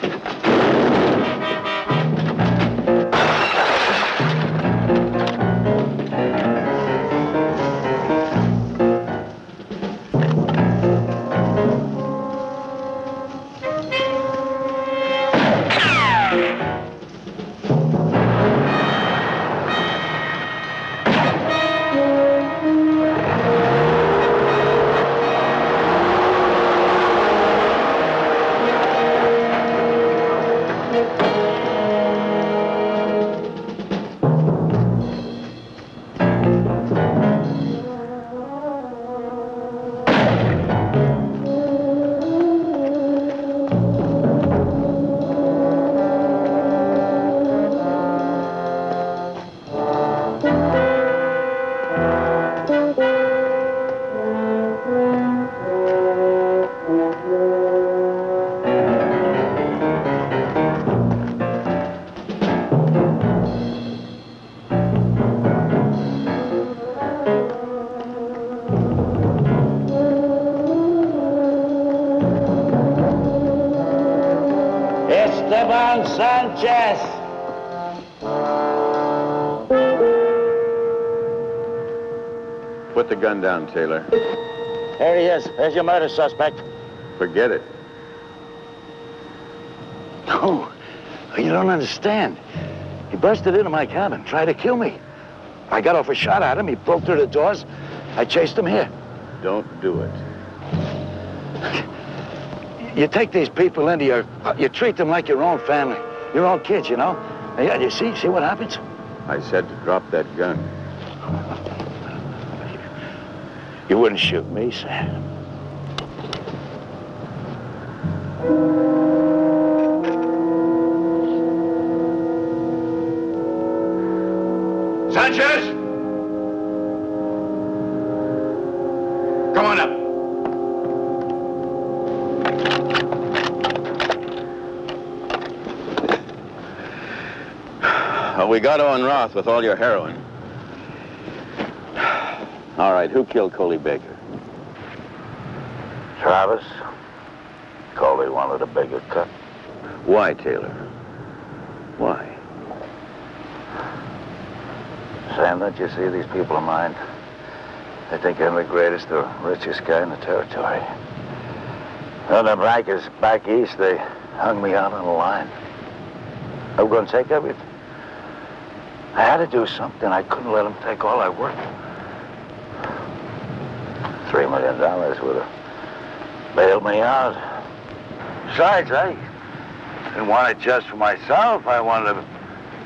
S10: Esteban Sanchez.
S2: Put the gun down, Taylor.
S10: There he is. There's your murder suspect.
S2: Forget it.
S10: No, you don't understand. He busted into my cabin, tried to kill me. I got off a shot at him. He broke through the doors. I chased him here.
S2: Don't do it.
S10: You take these people into you treat them like your own family, your own kids, you know? And you see what happens?
S2: I said to drop that gun.
S10: You wouldn't shoot me, Sam.
S2: Sanchez! Come on up. Well, we got Owen Roth with all your heroin. All right, who killed Coley Baker?
S10: Travis. Coley wanted a bigger cut.
S2: Why, Taylor? Why?
S10: Sam, don't you see these people of mine? They think I'm the greatest or richest guy in the territory. Well, the bankers back east, they hung me out on the line. I'm going to take everything. I had to do something. I couldn't let them take all I worked. $3 million would have bailed me out. Besides, I didn't want it just for myself. I wanted to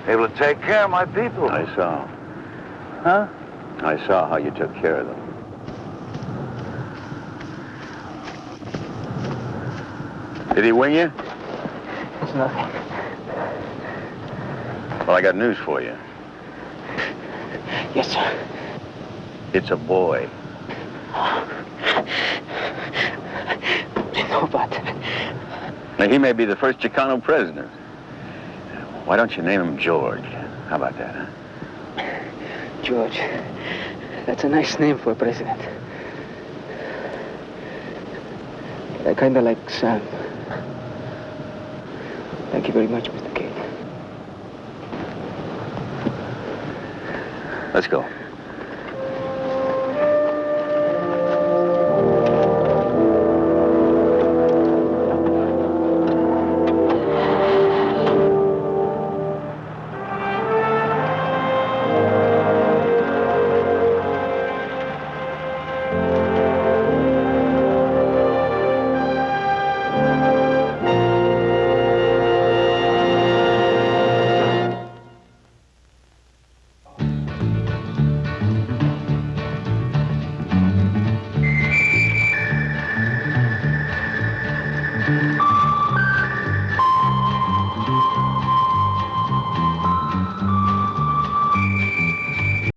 S10: be able to take care of my people.
S2: I saw.
S10: Huh?
S2: I saw how you took care of them. Did he wing you?
S20: It's nothing.
S2: Well, I got news for you.
S20: Yes, sir.
S2: It's a boy.
S20: No, but...
S2: Now, he may be the first Chicano president. Why don't you name him George? How about that, huh?
S20: George. That's a nice name for a president. I kind of like Sam. Thank you very much, Mr. Kane.
S2: Let's go.